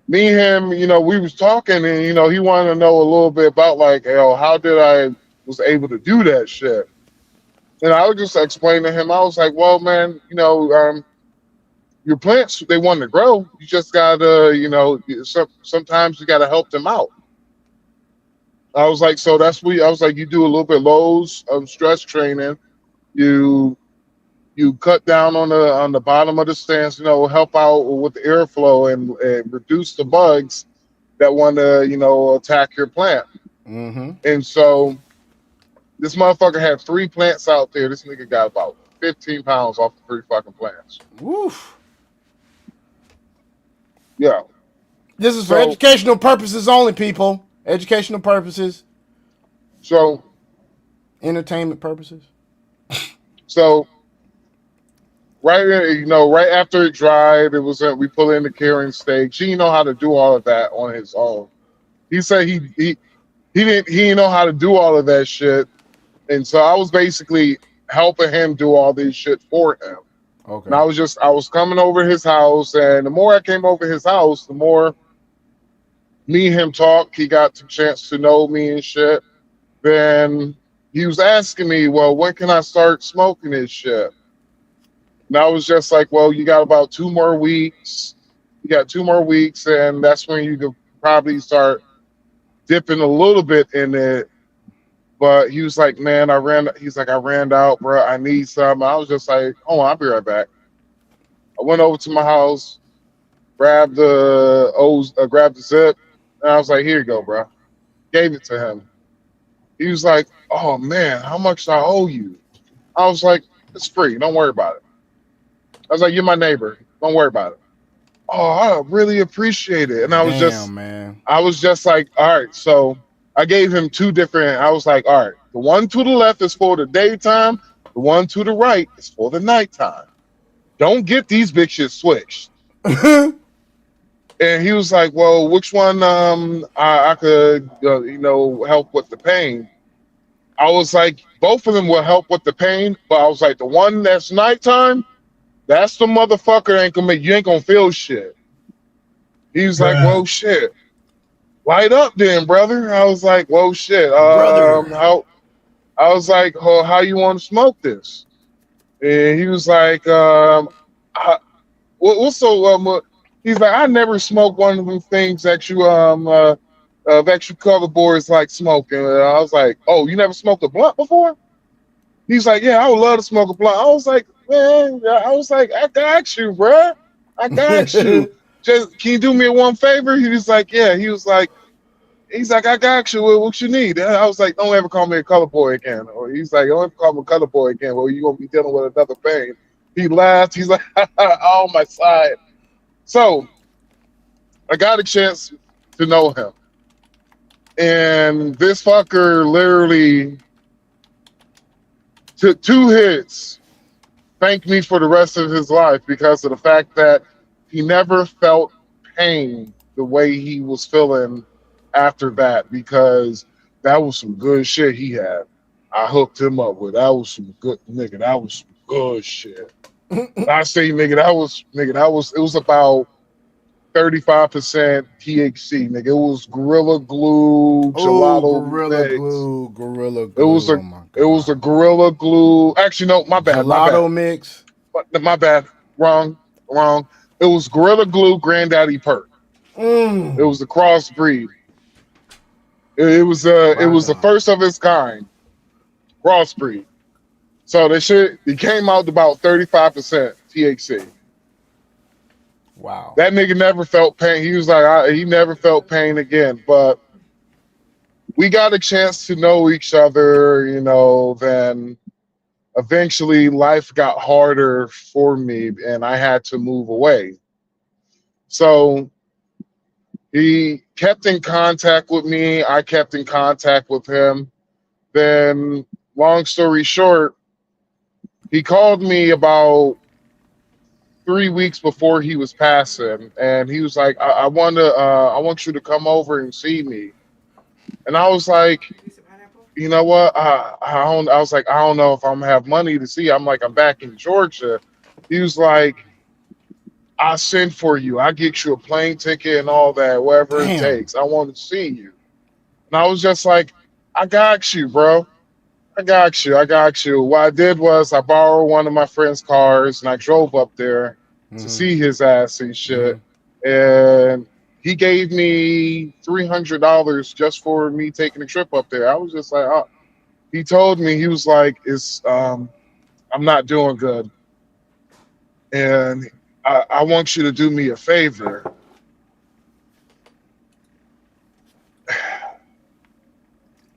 me and him, we was talking, and he wanted to know a little bit about like, how did I was able to do that shit. And I was just explaining to him, I was like, well, man, your plants, they want to grow. You just gotta, sometimes you gotta help them out. I was like, so I was like, you do a little bit lows of stress training. You cut down on the bottom of the stands, help out with the airflow and reduce the bugs that want to, attack your plant. And so this motherfucker had 3 plants out there. This nigga got about 15 pounds off the 3 fucking plants. Woof. Yeah. This is for educational purposes only, people. Educational purposes. So. Entertainment purposes. So. Right after it dried, it was we pull in the carrying stage. He didn't know how to do all of that on his own. He said he didn't know how to do all of that shit, and so I was basically helping him do all this shit for him. Okay. And I was coming over his house, and the more I came over his house, the more me and him talk. He got the chance to know me and shit. Then he was asking me, well, when can I start smoking this shit? And I was just like, well, you got about 2 more weeks. You got 2 more weeks, and that's when you could probably start dipping a little bit in it. But he was like, man, I ran out, bro. I need some. I was just like, hold on, I'll be right back. I went over to my house, grabbed the zip, and I was like, here you go, bro. Gave it to him. He was like, oh man, how much do I owe you? I was like, it's free. Don't worry about it. I was like, you're my neighbor. Don't worry about it. Oh, I really appreciate it. And I was just like, all right. So I gave him 2 different. I was like, all right, the one to the left is for the daytime. The one to the right is for the nighttime. Don't get these bitches switched. And he was like, well, which one I could, help with the pain? I was like, both of them will help with the pain. But I was like, the one that's nighttime, that's the motherfucker you ain't gonna feel shit. He was like, whoa, shit. Light up then, brother. I was like, whoa, shit. I was like, oh, how you want to smoke this? And he was like, he's like, I never smoked one of them things that you cover boards like smoking. And I was like, oh, you never smoked a blunt before? He's like, yeah, I would love to smoke a blunt. I was like, man, I got you, bro. I got you. Just can you do me one favor? He was like, yeah. He's like, I got you. What you need? And I was like, don't ever call me a color boy again. Or he's like, don't ever call me a color boy again. Or you're gonna be dealing with another pain. He laughed. He's like, on my side. So I got a chance to know him, and this fucker literally took 2 hits, thanked me for the rest of his life because of the fact that he never felt pain the way he was feeling after that, because that was some good shit he had. I hooked him up with. That was some good nigga. That was some good shit. I say, nigga, it was about 35% THC, nigga. It was Gorilla Glue, Oh, gelato Gorilla mix. Glue, Gorilla It was Glue. a Oh my it was a god. Gorilla Glue. Actually, no, my bad, my bad. Gelato mix. My bad. Wrong. It was Gorilla Glue Granddaddy Perk. It was a crossbreed. It was Right the on. first of its kind. Crossbreed. So the shit, it came out to about 35% THC. Wow. That nigga never felt pain. He was like, he never felt pain again. But we got a chance to know each other, you know, then eventually life got harder for me and I had to move away. So he kept in contact with me. I kept in contact with him. Then, long story short, he called me about 3 weeks before he was passing, and he was like, I want you to come over and see me." And I was like, "You know what? I was like, I don't know if I'm gonna have money to see." I'm like, "I'm back in Georgia." He was like, "I'll send for you. I get you a plane ticket and all that, whatever it Damn. takes. I want to see you." And I was just like, "I got you, bro. I got you. I got you." What I did was I borrowed one of my friend's cars and I drove up there to see his ass and shit. And he gave me $300 just for me taking a trip up there. I was just like, oh. He told me, he was like, I'm not doing good. And I want you to do me a favor.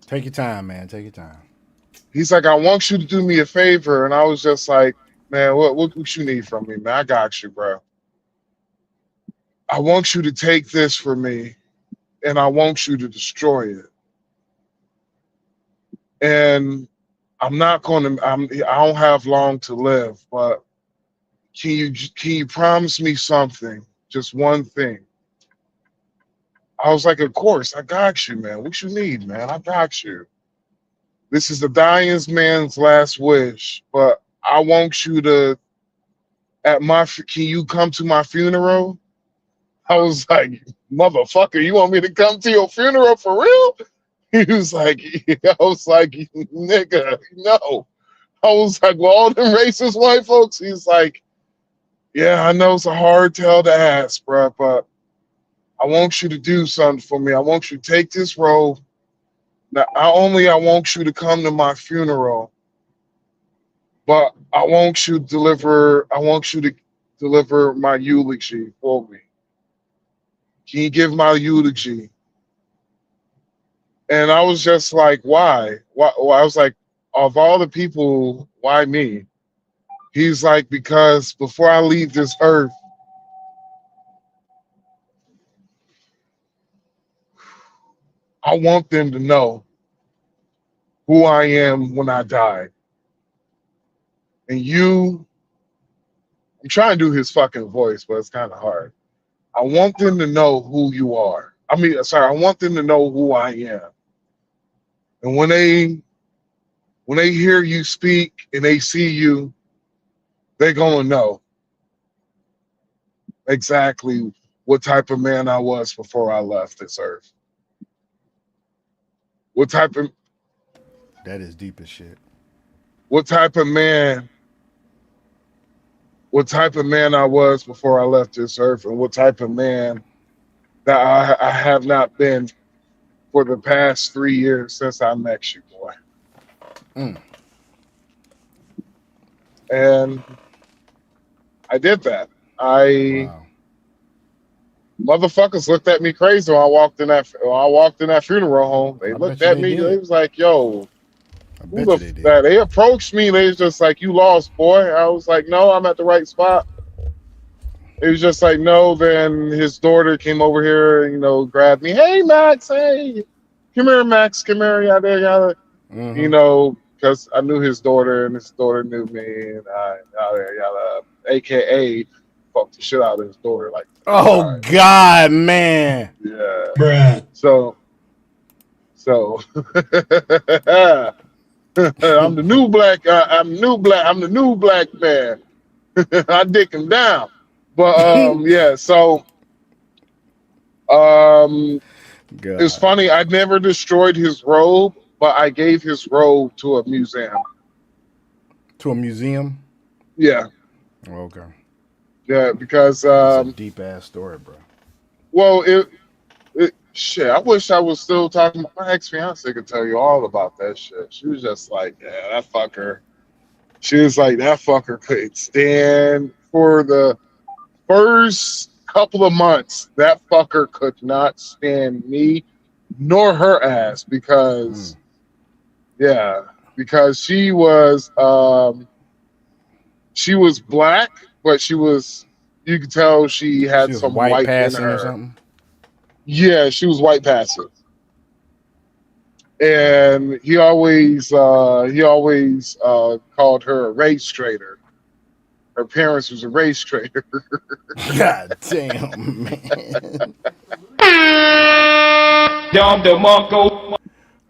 Take your time, man. Take your time. He's like, "I want you to do me a favor." And I was just like, "Man, what you need from me, man? I got you, bro. I want you to take this for me and I want you to destroy it. And I'm not going to, I don't have long to live, but can you promise me something? Just one thing." I was like, "Of course, I got you, man. What you need, man? I got you. This is the dying man's last wish, but I want you to, can you come to my funeral?" I was like, "Motherfucker, you want me to come to your funeral for real?" He was like, I was like, "Nigga, no." I was like, "Well, all them racist white folks." He's like, "Yeah, I know it's a hard tell to ask, bro, but I want you to do something for me. I want you to take this robe. Now, I want you to come to my funeral, but I want you to deliver my eulogy for me. Can you give my eulogy?" And I was just like, "Why?" Well, I was like, "Of all the people, why me?" He's like, "Because before I leave this earth, I want them to know who I am when I die. And I'm trying to do his fucking voice, but it's kind of hard. I want them to know who you are. I want them to know who I am. And when they hear you speak and they see you, they're gonna know exactly what type of man I was before I left this earth. What type of That is deep as shit. what type of man I was before I left this earth, and what type of man that I have not been for the past 3 years since I met you, boy. And I did that. Motherfuckers looked at me crazy when I walked in that funeral home. They looked at me. They was like, "Yo, they approached me. They was just like, 'You lost, boy.'" I was like, "No, I'm at the right spot." It was just like, "No." Then his daughter came over here, you know, grabbed me. "Hey, Max, hey, come here, Max, come here, yada." You know, because I knew his daughter and his daughter knew me, and yada, AKA fucked the shit out of his daughter like. Oh God, man. Yeah. Bruh. So I'm the new black. I'm the new black man. I dick him down. But yeah, so it's funny. I never destroyed his robe, but I gave his robe to a museum. To a museum? Yeah. Okay. Yeah, because it's a deep ass story, bro. Well, shit. I wish I was still talking. About my ex fiance could tell you all about that shit. She was just like, yeah, that fucker. She was like, that fucker couldn't stand for the first couple of months. That fucker could not stand me nor her ass because, yeah, because she was black, but you could tell she had was some white white in passing her. or something. Yeah, she was white passing. And he always called her a race traitor. Her parents was a race traitor. God damn, man.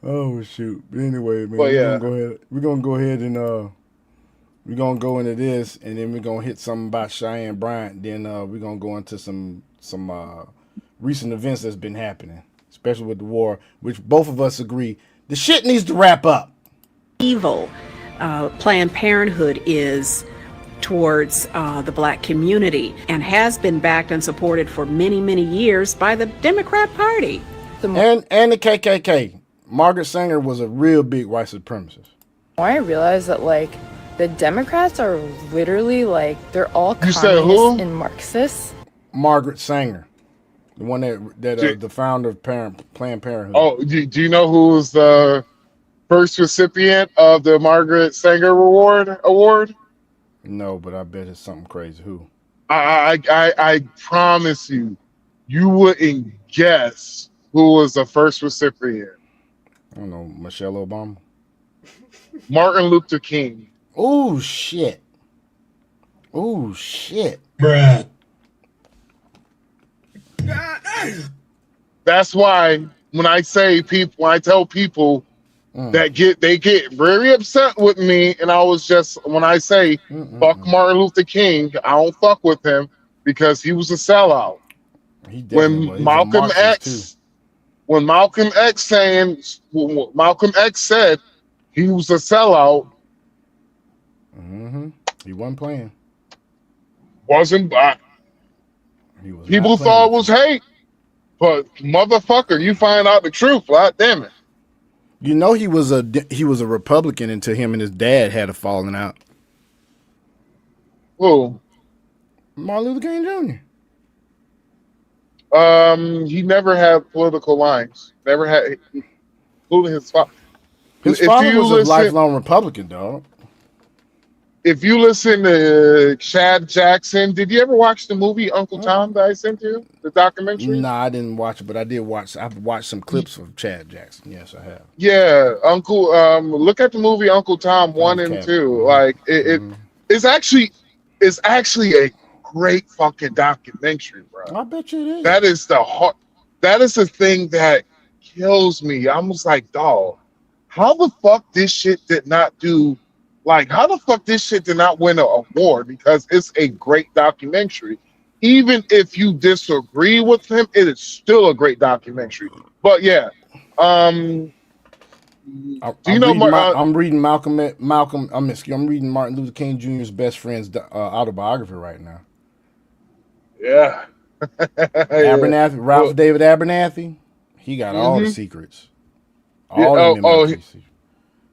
Oh shoot. But anyway, man, But yeah. We're gonna go ahead and we're gonna go into this, and then we're gonna hit something about Cheyenne Bryant. Then we're gonna go into some recent events that's been happening, especially with the war, which both of us agree the shit needs to wrap up. Evil Planned Parenthood is towards the black community and has been backed and supported for many, many years by the Democrat Party. And the KKK. Margaret Sanger was a real big white supremacist. I realized that, like, the Democrats are literally, like, they're all You said who? communists and Marxists. Margaret Sanger, the one that the founder of Planned Parenthood. Oh, do you know who was the first recipient of the Margaret Sanger Award? No, but I bet it's something crazy. Who? I promise you wouldn't guess who was the first recipient. I don't know, Michelle Obama. Martin Luther King. Oh shit. Oh shit. Bruh. That's why when I tell people that they get very upset with me, and when I say fuck Martin Luther King, I don't fuck with him because he was a sellout. When Malcolm X said he was a sellout, he wasn't playing. People thought it was hate, but motherfucker, you find out the truth. God damn it! You know he was a Republican until him and his dad had a falling out. Who? Martin Luther King Jr. He never had political lines. Never had, including his father. His father was a lifelong Republican, dog. If you listen to Chad Jackson, did you ever watch the movie Uncle Tom that I sent you? The documentary? Nah, I didn't watch it, but I did watch. I've watched some clips of Chad Jackson. Yes, I have. Yeah, look at the movie Uncle Tom 1 and 2. Like it's actually a great fucking documentary, bro. I bet you it is. That is the thing that kills me. I was like, dog, how the fuck this shit did not win an award? Because it's a great documentary. Even if you disagree with him, it is still a great documentary. But yeah, I'm reading Martin Luther King Jr.'s best friend's autobiography right now. Yeah. Abernathy, Ralph David Abernathy, he got all the secrets.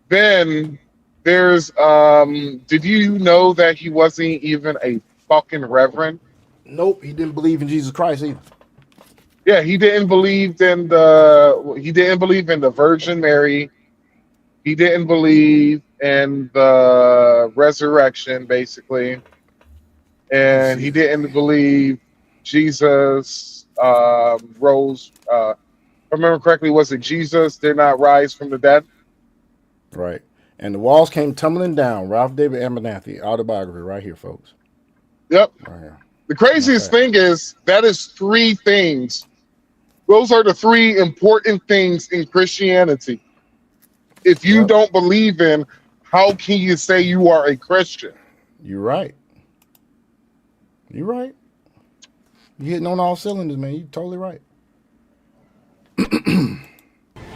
Then there's did you know that he wasn't even a fucking reverend? Nope, he didn't believe in Jesus Christ either. Yeah, he didn't believe in the Virgin Mary. He didn't believe in the resurrection, basically. And he didn't believe Jesus rose. If I remember correctly, was it Jesus did not rise from the dead? Right. And the walls came tumbling down. Ralph David Abernathy autobiography right here, folks. Yep. Right here. The craziest thing is that is 3 things. Those are the 3 important things in Christianity. If you don't believe in, how can you say you are a Christian? You're right. You're right. You hitting on all cylinders, man. You totally right.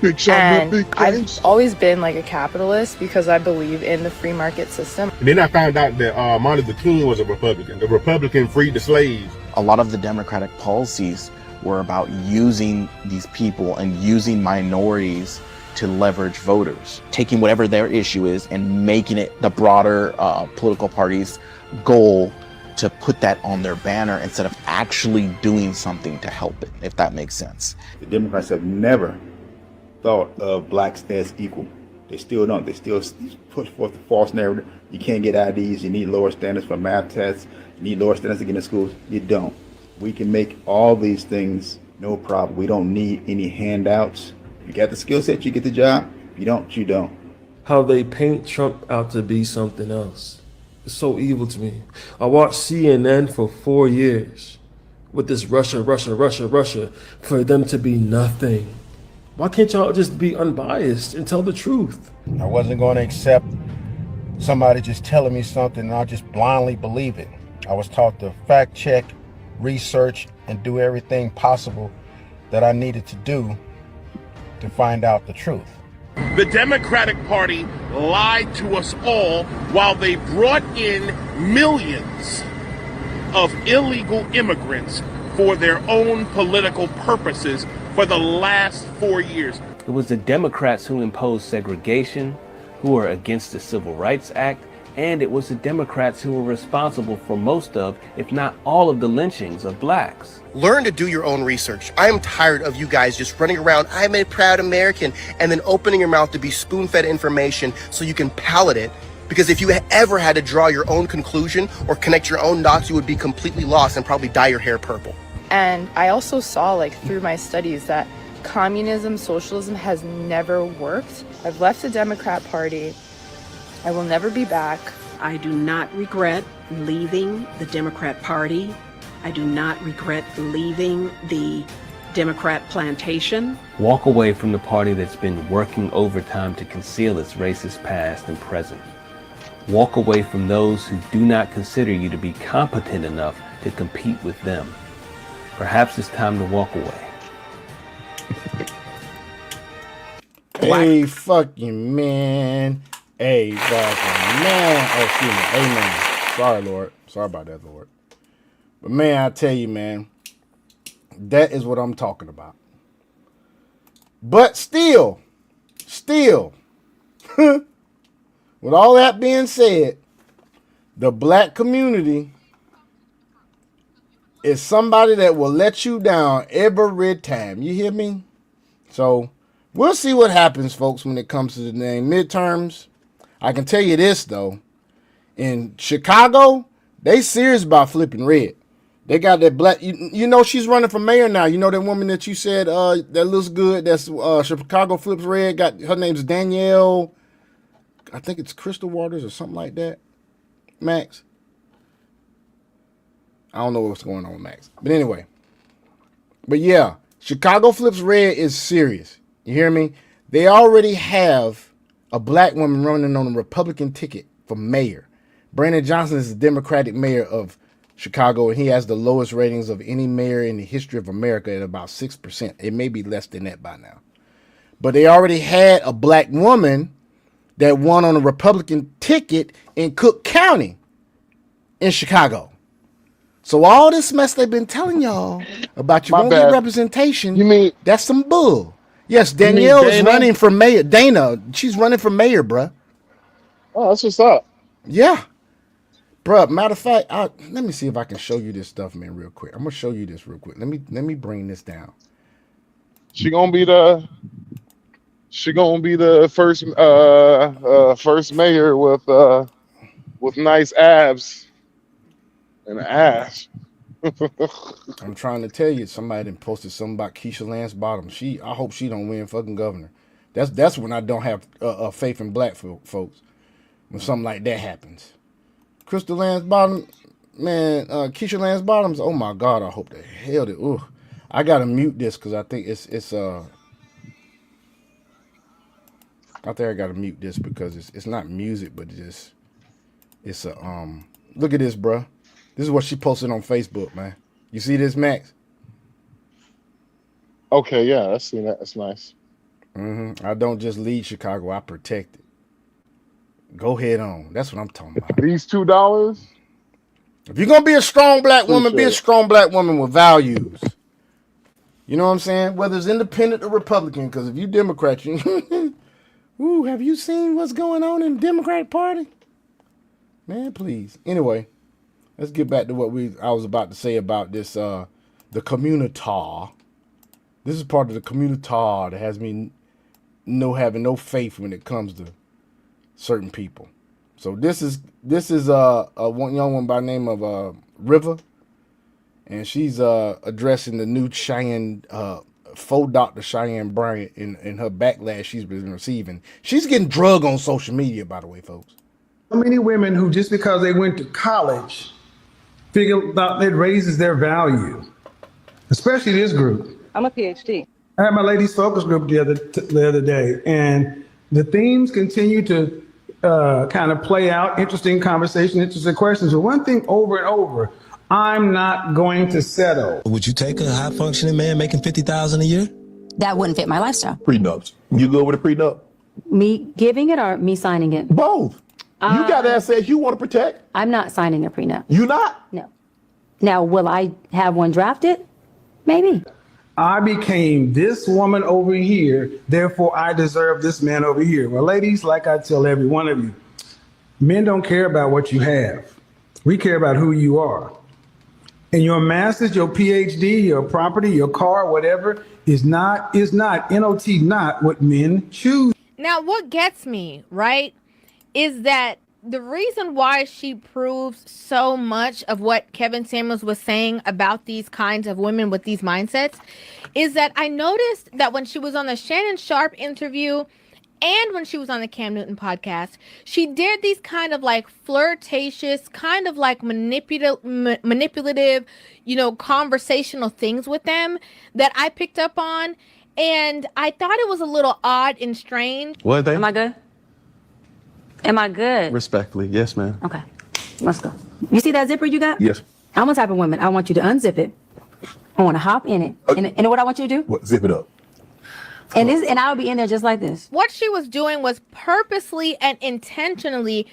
And I've always been like a capitalist because I believe in the free market system. And then I found out that Martin Luther King was a Republican. The Republican freed the slaves. A lot of the Democratic policies were about using these people and using minorities to leverage voters, taking whatever their issue is and making it the broader political party's goal to put that on their banner instead of actually doing something to help it, if that makes sense. The Democrats have never thought of blacks as equal. They still don't. They still push forth the false narrative. You can't get IDs. You need lower standards for math tests. You need lower standards to get in schools. You don't. We can make all these things no problem. We don't need any handouts. You got the skill set, you get the job. If you don't, you don't. How they paint Trump out to be something else. It's so evil to me. I watched CNN for 4 years with this Russia, for them to be nothing. Why can't y'all just be unbiased and tell the truth? I wasn't going to accept somebody just telling me something and I'll just blindly believe it. I was taught to fact check, research, and do everything possible that I needed to do to find out the truth. The Democratic Party lied to us all while they brought in millions of illegal immigrants for their own political purposes for the last 4 years. It was the Democrats who imposed segregation, who were against the Civil Rights Act, and it was the Democrats who were responsible for most of, if not all of the lynchings of blacks. Learn to do your own research. I am tired of you guys just running around, I'm a proud American, and then opening your mouth to be spoon-fed information so you can palate it. Because if you ever had to draw your own conclusion or connect your own dots, you would be completely lost and probably dye your hair purple. And I also saw like through my studies that communism, socialism has never worked. I've left the Democrat Party. I will never be back. I do not regret leaving the Democrat Party. I do not regret leaving the Democrat plantation. Walk away from the party that's been working overtime to conceal its racist past and present. Walk away from those who do not consider you to be competent enough to compete with them. Perhaps it's time to walk away. Hey, fucking man. Hey, fucking man. Oh, excuse me. Amen. Sorry, Lord. Sorry about that, Lord. But, man, I tell you, man, that is what I'm talking about. But still, with all that being said, the black community is somebody that will let you down every time. You hear me? So, we'll see what happens, folks, when it comes to the midterms. I can tell you this, though. In Chicago, they serious about flipping red. They got that black... You know she's running for mayor now. You know that woman that you said that looks good, that's Chicago flips red. Her name's Danielle... I think it's Crystal Waters or something like that. Max? I don't know what's going on with Max. But anyway. But yeah, Chicago flips red is serious. You hear me? They already have a black woman running on a Republican ticket for mayor. Brandon Johnson is the Democratic mayor of Chicago, and he has the lowest ratings of any mayor in the history of America at about 6%. It may be less than that by now. But they already had a black woman that won on a Republican ticket in Cook County in Chicago. So all this mess they've been telling y'all about you won't get representation, that's some bull. Yes, Danielle is running for mayor. Dana, she's running for mayor, bruh. Oh, that's what's up. Yeah. Bruh, matter of fact, let me see if I can show you this stuff, man, real quick. I'm going to show you this real quick. Let me bring this down. She gonna be the first mayor with nice abs and ass. I'm trying to tell you, somebody done posted something about Keisha Lance Bottom. I hope she don't win fucking governor. That's when I don't have faith in black folks. When something like that happens. Crystal Lance Bottom, man, Keisha Lance Bottoms. Oh my God, I hope the hell that. Ooh, I gotta mute this because I think I think I gotta mute this because it's not music, but it's look at this, bruh. This is what she posted on Facebook, man. You see this, Max? Okay, yeah, I seen that. That's nice. I don't just lead Chicago, I protect it. Go head on. That's what I'm talking about. These $2. If you're gonna be a strong black woman, be a Appreciate it. strong black woman with values. You know what I'm saying? Whether it's independent or Republican, because if you Democrat, you ooh, have you seen what's going on in the Democratic Party? Man, please. Anyway, let's get back to what I was about to say about this the communitar. This is part of the communitar that has me having no faith when it comes to certain people. So this is a one young one by the name of River, and she's addressing the new Cheyenne faux Dr. Cheyenne Bryant in her backlash she's been receiving. She's getting drugged on social media, by the way, folks. So many women who just because they went to college figure about it raises their value, especially this group. I'm a PhD. I had my ladies focus group the other day, and the themes continue to kind of play out, interesting conversation, interesting questions. But one thing over and over, I'm not going to settle. Would you take a high functioning man making $50,000 a year? That wouldn't fit my lifestyle. Prenups. You go with a prenup? Me giving it or me signing it? Both. You got assets you want to protect. I'm not signing a prenup. You not? No. Now, will I have one drafted? Maybe. I became this woman over here, therefore I deserve this man over here. Well, ladies, like I tell every one of you, men don't care about what you have. We care about who you are. And your master's, your PhD, your property, your car, whatever, is not N-O-T, not what men choose. Now, what gets me, right, is that the reason why she proves so much of what Kevin Samuels was saying about these kinds of women with these mindsets is that I noticed that when she was on the Shannon Sharp interview and when she was on the Cam Newton podcast, she did these kind of like flirtatious, kind of like manipulative, conversational things with them that I picked up on. And I thought it was a little odd and strange. What they? Am I good? Am I good? Respectfully, yes, ma'am. Okay, let's go. You see that zipper you got? Yes. I'm the type of woman, I want you to unzip it. I want to hop in it. And you know what I want you to do? What? Zip it up. And I'll be in there just like this. What she was doing was purposely and intentionally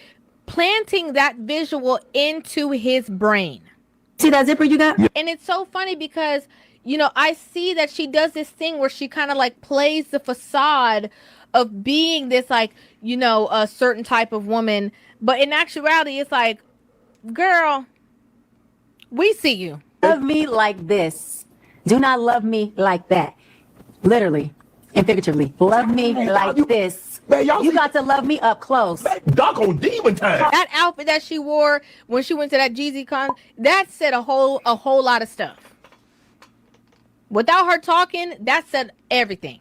planting that visual into his brain. See that zipper you got? And it's so funny because, I see that she does this thing where she kind of like plays the facade of being this like, a certain type of woman. But in actuality, it's like, girl, we see you. Love me like this. Do not love me like that. Literally and figuratively. Love me like this. You got to love me up close. Doc on demon time. That outfit that she wore when she went to that Jeezy con, that said a whole lot of stuff. Without her talking, that said everything.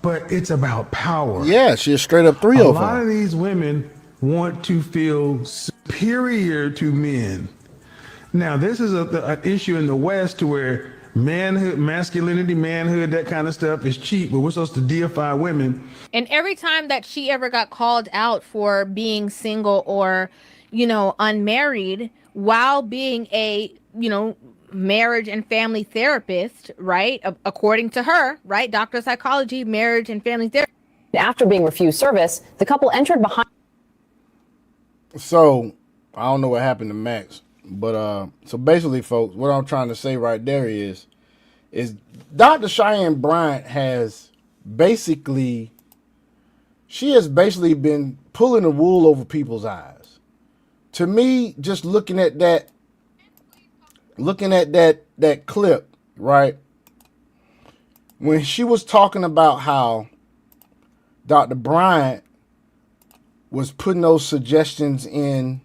But it's about power. Yeah, she's straight up 305. A lot of these women want to feel superior to men. Now, this is an issue in the West to where manhood, masculinity, manhood, that kind of stuff is cheap, but we're supposed to deify women. And every time that she ever got called out for being single or, unmarried while being a, marriage and family therapist, right? According to her, right? Doctor of psychology, marriage and family therapist. After being refused service, the couple entered behind. So, I don't know what happened to Max, but so basically, folks, what I'm trying to say right there is Dr. Cheyenne Bryant has basically been pulling the wool over people's eyes. To me, just looking at that clip, right? When she was talking about how Dr. Bryant was putting those suggestions in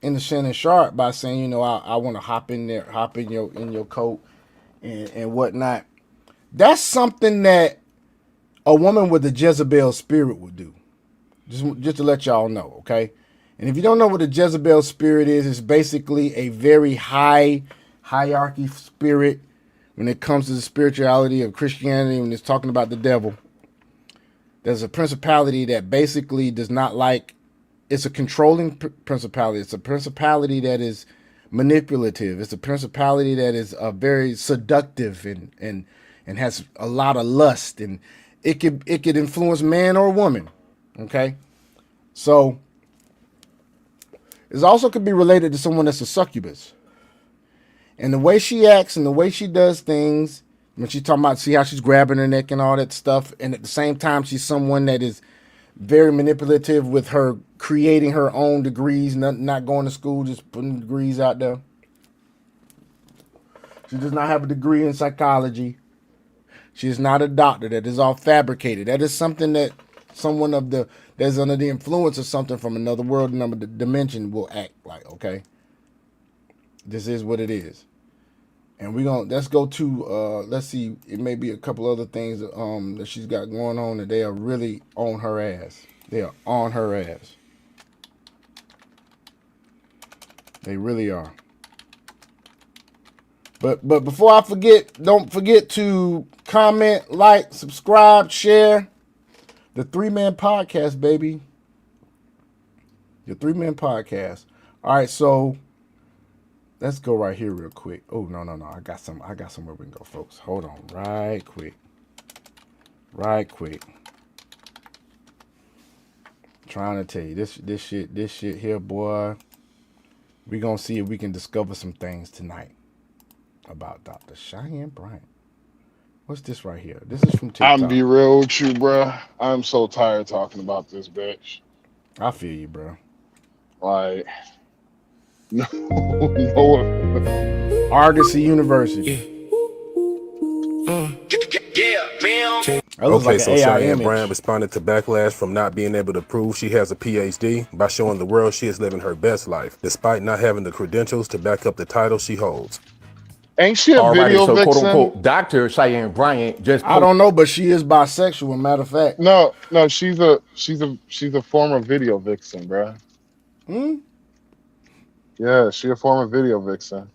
the Shannon Sharp by saying, I want to hop in your coat and whatnot. That's something that a woman with a Jezebel spirit would do. Just to let y'all know, okay? And if you don't know what a Jezebel spirit is, it's basically a very high hierarchy spirit when it comes to the spirituality of Christianity, when it's talking about the devil. There's a principality that basically does not like it's a controlling principality. It's a principality that is manipulative. It's a principality that is very seductive and has a lot of lust, and it could influence man or woman. Okay, so it also could be related to someone that's a succubus, and the way she acts and the way she does things. When she's talking about, see how she's grabbing her neck and all that stuff, and at the same time, she's someone that is very manipulative with her creating her own degrees, not going to school, just putting degrees out there. She does not have a degree in psychology. She is not a doctor. That is all fabricated. That is something that someone that's under the influence of something from another world, another dimension will act like. Okay, this is what it is. And let's go to let's see, it may be a couple other things that she's got going on that they are really on her ass. They are on her ass. They really are. But before I forget, don't forget to comment, like, subscribe, share the 3-Man Podcast, baby. The 3-Man Podcast. All right, so let's go right here real quick. Oh, no. I got somewhere we can go, folks. Hold on right quick. Trying to tell you this shit here, boy. We gonna see if we can discover some things tonight about Dr. Cheyenne Bryant. What's this right here? This is from TikTok. I'm be real with you, bro. I'm so tired talking about this bitch. I feel you, bro. Like, no. Argosy University. Okay, so Cheyenne Bryant responded to backlash from not being able to prove she has a PhD by showing the world she is living her best life, despite not having the credentials to back up the title she holds. Ain't she a video vixen? Quote unquote, Dr. Cheyenne Bryant just. I don't know, but she is bisexual. Matter of fact. No, she's a former video vixen, bro. Yeah, she a former video vixen.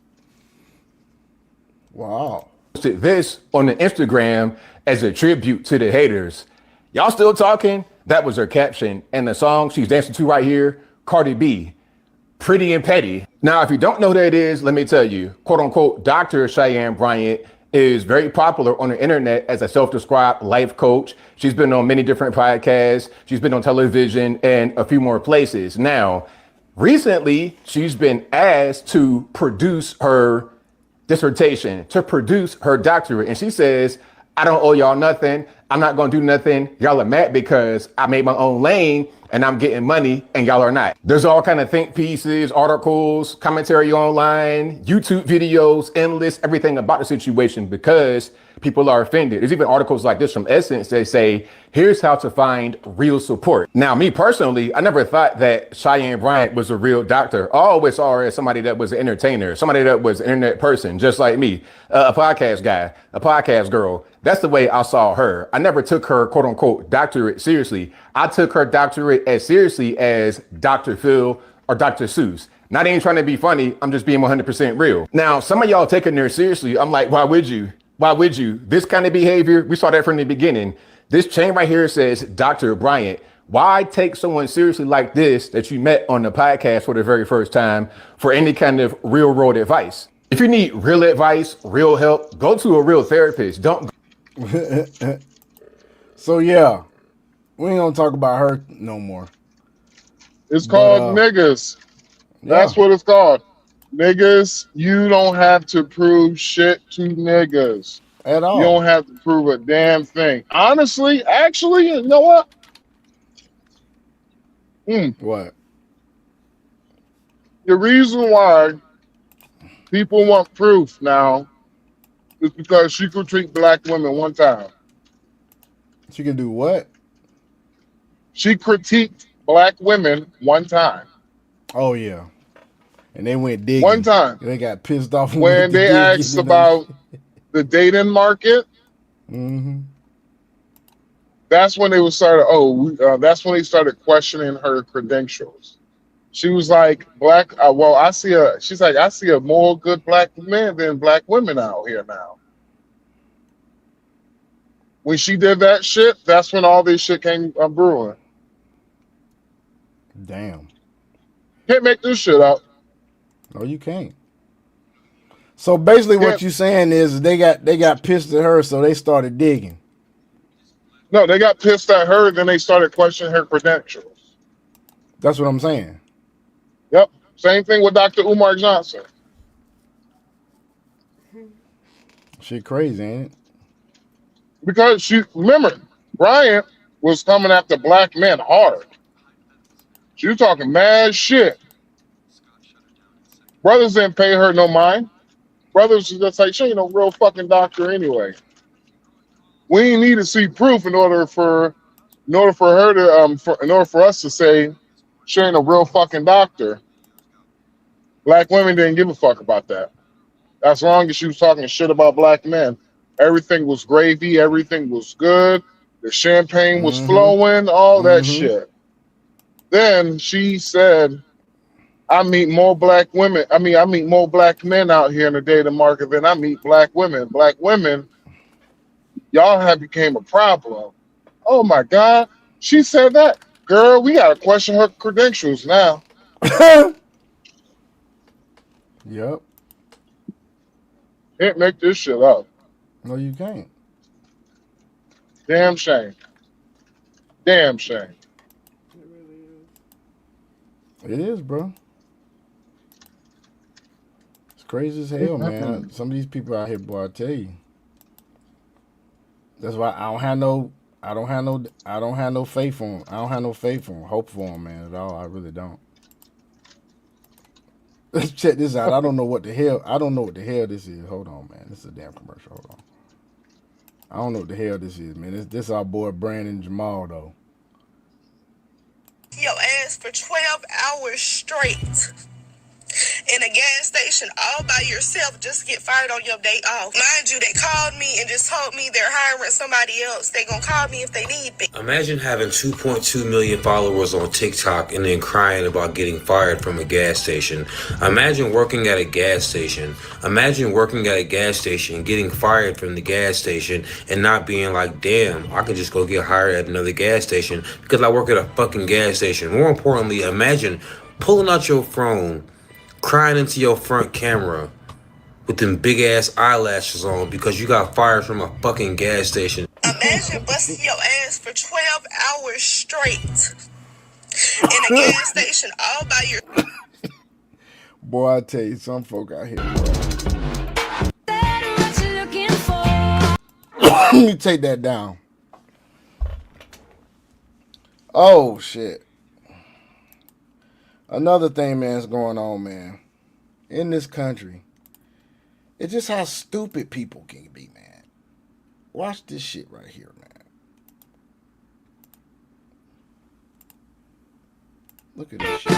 Wow. This on the Instagram as a tribute to the haters. Y'all still talking? That was her caption. And the song she's dancing to right here, Cardi B, Pretty and Petty. Now, if you don't know who that is, let me tell you, quote unquote, Dr. Cheyenne Bryant is very popular on the internet as a self-described life coach. She's been on many different podcasts. She's been on television and a few more places. Now, recently, she's been asked to produce her dissertation, to produce her doctorate. And she says, I don't owe y'all nothing. I'm not going to do nothing. Y'all are mad because I made my own lane and I'm getting money and y'all are not. There's all kind of think pieces, articles, commentary online, YouTube videos, endless, everything about the situation because people are offended. There's even articles like this from Essence that say, here's how to find real support. Now, me personally, I never thought that Cheyenne Bryant was a real doctor. I always saw her as somebody that was an entertainer, somebody that was an internet person, just like me, a podcast guy, a podcast girl. That's the way I saw her. I never took her quote unquote doctorate seriously. I took her doctorate as seriously as Dr. Phil or Dr. Seuss. Not even trying to be funny. I'm just being 100% real. Now, some of y'all taking her seriously. I'm like, why would you? Why would you? This kind of behavior, we saw that from the beginning. This chain right here says Dr. Bryant. Why take someone seriously like this that you met on the podcast for the very first time for any kind of real world advice? If you need real advice, real help, go to a real therapist. Don't. So yeah, we ain't gonna talk about her no more. It's called niggas. That's what it's called. Niggas, you don't have to prove shit to niggas. At all. You don't have to prove a damn thing. Honestly, actually, you know what? What? The reason why people want proof now is because she could treat black women one time. She can do what? She critiqued black women one time. Oh, yeah. And they went digging. One time. They got pissed off when they asked about the dating market. That's when they was started. That's when they started questioning her credentials. She was like, "Black. She's like, I see a more good black men than black women out here now." When she did that shit, that's when all this shit came brewing. Damn. Can't make this shit up. No, you can't. So basically, what you saying is they got pissed at her, so they started digging. No, they got pissed at her, then they started questioning her credentials. That's what I'm saying. Yep. Same thing with Dr. Umar Johnson. Shit crazy, ain't it? Because remember, Bryant was coming after black men hard. She was talking mad shit. Brothers didn't pay her no mind. Brothers was just like, she ain't no real fucking doctor anyway. We ain't need to see proof in order for her to in order for us to say she ain't a real fucking doctor. Black women didn't give a fuck about that. As long as she was talking shit about black men. Everything was gravy, everything was good, the champagne was flowing, all that shit. Then she said, I meet more black women. I meet more black men out here in the data market than I meet black women. Black women, y'all have became a problem. Oh my God. She said that. Girl, we gotta question her credentials now. Yep. Can't make this shit up. No, you can't. Damn shame. Damn shame. It is, bro. It's crazy as hell, man. Some of these people out here, boy, I tell you. That's why I don't have no faith on. I don't have no faith on, hope for them, man, at all. I really don't. Let's check this out. I don't know what the hell this is. Hold on, man. This is a damn commercial. Hold on. I don't know what the hell this is, man. This our boy Brandon Jamal though. Your ass for 12 hours straight in a gas station all by yourself just to get fired on your day off. Mind you, they called me and just told me they're hiring somebody else. They gonna call me if they need me. Imagine having 2.2 million followers on TikTok and then crying about getting fired from a gas station. Imagine working at a gas station. Imagine working at a gas station, getting fired from the gas station and not being like, damn, I can just go get hired at another gas station because I work at a fucking gas station. More importantly, imagine pulling out your phone, crying into your front camera with them big ass eyelashes on because you got fired from a fucking gas station. Imagine busting your ass for 12 hours straight in a gas station all by your. Boy, I tell you, some folk out here, boy. Let me take that down. Oh shit. Another thing, man, is going on, man. In this country. It's just how stupid people can be, man. Watch this shit right here, man. Look at this shit.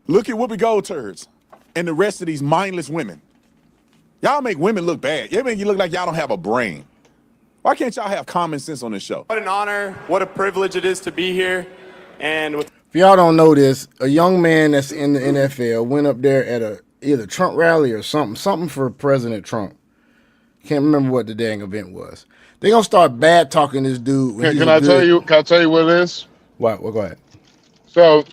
Look at Whoopi Gold turds and the rest of these mindless women. Y'all make women look bad. Y'all make you look like y'all don't have a brain. Why can't y'all have common sense on this show? What an honor, what a privilege it is to be here. And with If y'all don't know this, a young man that's in the NFL went up there at either Trump rally or something for President Trump. Can't remember what the dang event was. They gonna start bad talking this dude. Can I tell you what it is? What? Well, go ahead. So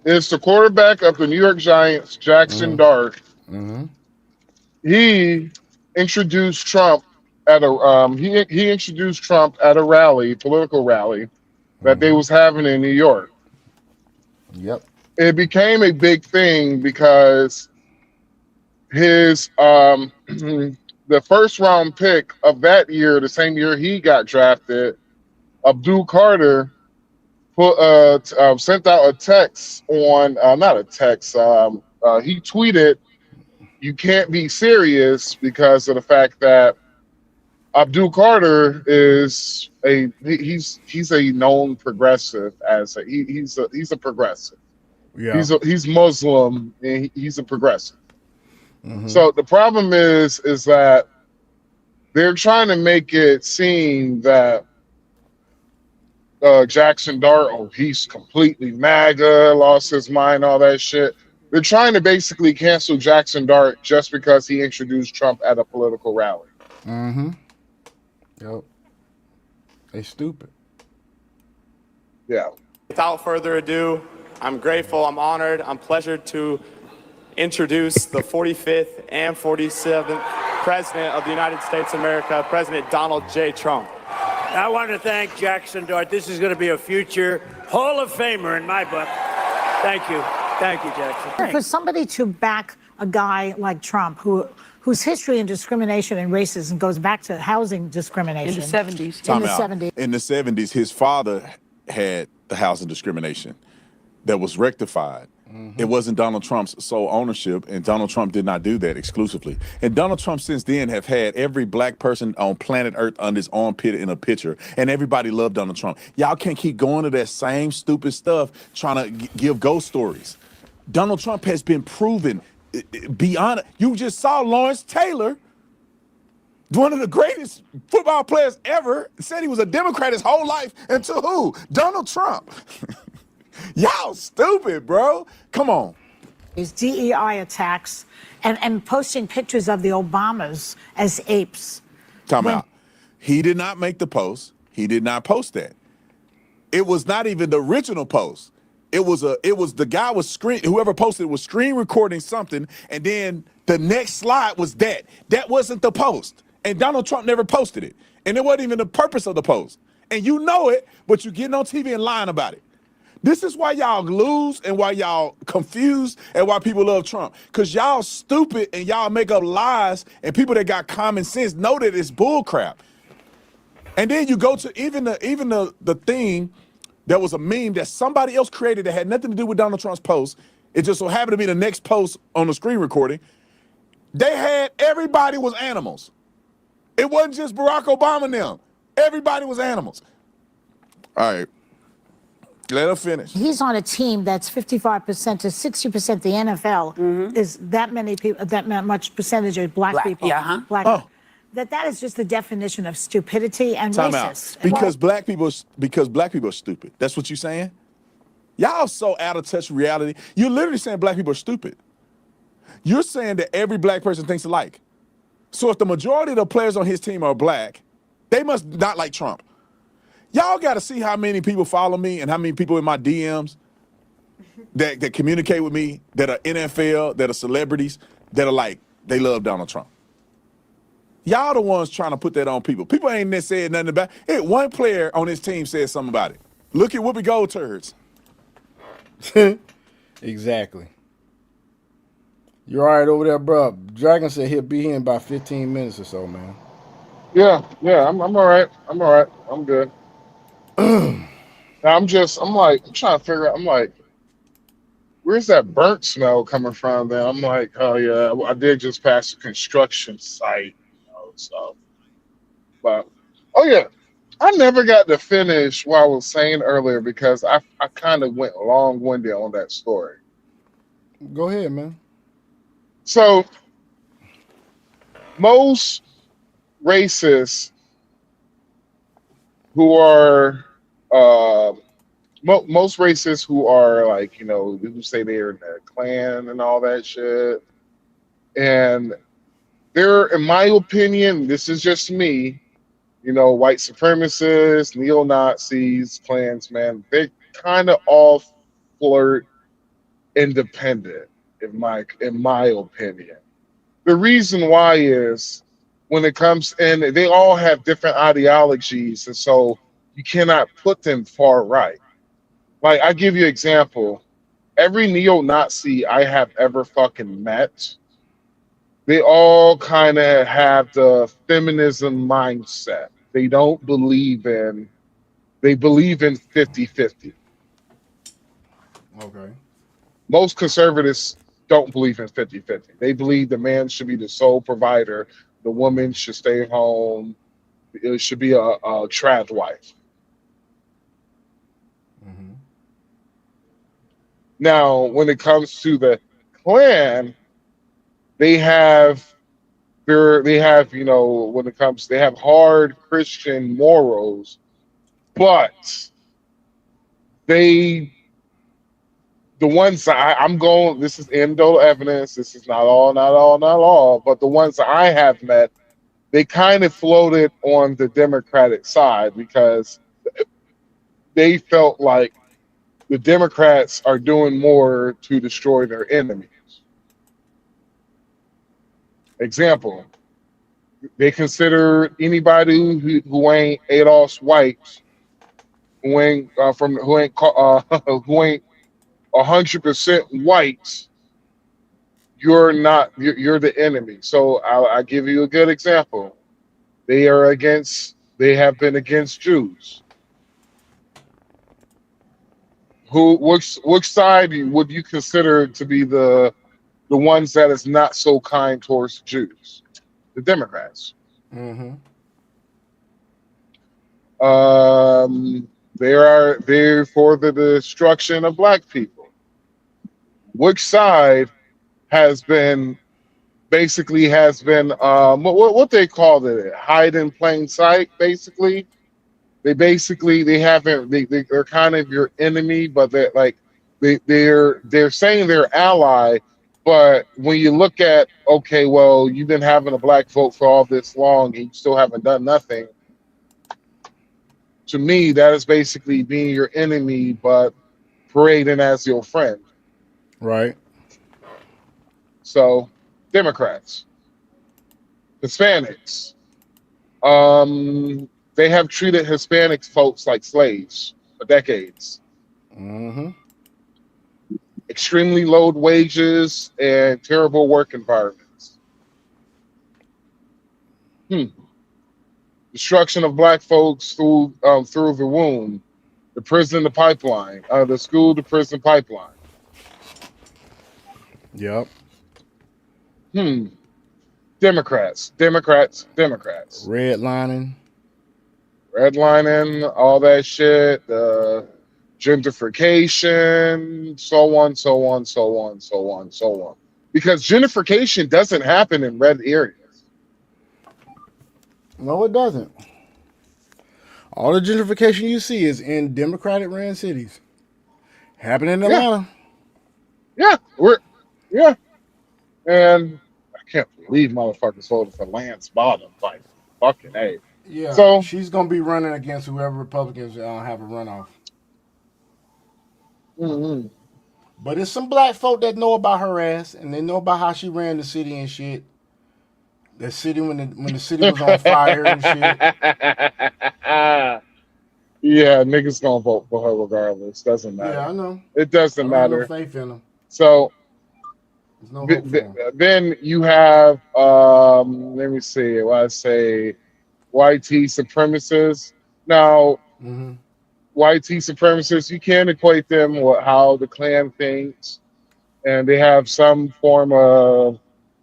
it's the quarterback of the New York Giants, Jackson Dart. He introduced Trump at a he introduced Trump at a rally, political rally that they was having in New York. Yep. It became a big thing because his the first round pick of that year, the same year he got drafted, Abdul Carter sent out a text on not a text. He tweeted, "You can't be serious," because of the fact that Abdul Carter is he's a known progressive he's a progressive. Yeah. He's Muslim and he's a progressive. So the problem is that they're trying to make it seem that Jackson Dart, he's completely MAGA, lost his mind, all that shit. They're trying to basically cancel Jackson Dart just because he introduced Trump at a political rally. Yep. They stupid. Yeah. Without further ado, I'm grateful, I'm honored, I'm pleasured to introduce the 45th and 47th President of the United States of America, President Donald J. Trump. I want to thank Jackson Dart. This is going to be a future Hall of Famer in my book. Thank you. Thank you, Jackson. For somebody to back a guy like Trump, whose history in discrimination and racism goes back to housing discrimination. In the 70s. Time out. In the 70s, his father had the housing discrimination that was rectified. It wasn't Donald Trump's sole ownership, and Donald Trump did not do that exclusively. And Donald Trump since then have had every black person on planet Earth under his armpit in a picture, and everybody loved Donald Trump. Y'all can't keep going to that same stupid stuff trying to give ghost stories. Donald Trump has been proven beyond. You just saw Lawrence Taylor, one of the greatest football players ever, said he was a Democrat his whole life until who? Donald Trump. Y'all stupid, bro. Come on. These DEI attacks and posting pictures of the Obamas as apes. Time out. He did not make the post. He did not post that. It was not even the original post. It was the guy was whoever posted was screen recording something, and then the next slide was that. That wasn't the post. And Donald Trump never posted it. And it wasn't even the purpose of the post. And you know it, but you're getting on TV and lying about it. This is why y'all lose and why y'all confused and why people love Trump. Because y'all stupid and y'all make up lies, and people that got common sense know that it's bull crap. And then you go to even the thing that was a meme that somebody else created that had nothing to do with Donald Trump's post. It just so happened to be the next post on the screen recording. They had everybody was animals. It wasn't just Barack Obama and them. Everybody was animals. All right. Let her finish. He's on a team that's 55% to 60% the NFL is that many people, that much percentage of black people. Yeah, Black. That is just the definition of stupidity and Time racist. out. Because black people are stupid. That's what you're saying? Y'all so out of touch with reality. You're literally saying black people are stupid. You're saying that every black person thinks alike. So if the majority of the players on his team are black, they must not like Trump. Y'all got to see how many people follow me and how many people in my DMs that communicate with me, that are NFL, that are celebrities, that are like, they love Donald Trump. Y'all the ones trying to put that on people. People ain't said nothing about it. One player on his team said something about it. Look at Whoopi Gold turds. Exactly. You all right over there, bro? Dragon said he'll be here in about 15 minutes or so, man. Yeah, I'm all right. I'm all right. I'm good. I'm trying to figure out, I'm like, where's that burnt smell coming from then? I'm like, oh yeah, I did just pass a construction site, so. But, oh yeah, I never got to finish what I was saying earlier because I kind of went long-winded on that story. Go ahead, man. So, most racists who are most racists who are like, who say they're in the Klan and all that shit, and they're, in my opinion, this is just me, white supremacists, neo-Nazis, Klansmen, they kind of all flirt independent, in my opinion. The reason why is when it comes, and they all have different ideologies, and so you cannot put them far right. Like, I give you an example. Every neo-Nazi I have ever fucking met, they all kind of have the feminism mindset. They don't believe in, they believe in 50-50. Okay. Most conservatives don't believe in 50-50. They believe the man should be the sole provider. The woman should stay home. It should be a trad wife. Now, when it comes to the Klan, they have when it comes, they have hard Christian morals, but the ones I'm going, this is anecdotal evidence, this is not all, but the ones that I have met, they kind of floated on the Democratic side because they felt like the Democrats are doing more to destroy their enemies. Example, they consider anybody who ain't Adolph's whites, who ain't who ain't 100% whites. You're the enemy. So I'll give you a good example. They have been against Jews. Which side would you consider to be the ones that is not so kind towards Jews? The Democrats. Mm-hmm. They're for the destruction of black people. Which side has been what they call it, hide in plain sight? Basically, they're kind of your enemy, but they're saying they're ally. But when you look at, okay, well, you've been having a black vote for all this long and you still haven't done nothing. To me, that is basically being your enemy, but parading as your friend. Right. So, Democrats, Hispanics, they have treated Hispanic folks like slaves for decades. Mm-hmm. Extremely low wages and terrible work environments. Destruction of black folks through the womb, the prison, the pipeline, the school to prison pipeline. Yep. Democrats. Redlining, all that shit, gentrification, so on. Because gentrification doesn't happen in red areas. No, it doesn't. All the gentrification you see is in Democratic ran cities. Happening in Atlanta. Yeah. And I can't believe motherfuckers voted for Lance Bottom. Like, fucking A. Yeah. So she's gonna be running against whoever Republicans have a runoff. Mm-hmm. But it's some black folk that know about her ass, and they know about how she ran the city and shit. The city when the city was on fire and shit. Yeah, niggas gonna vote for her regardless. Doesn't matter. Yeah, I know. It doesn't matter. No faith in them. So there's no hope for them. then you have let me see what I say, YT supremacists. Now YT supremacists, you can't equate them with how the Klan thinks, and they have some form of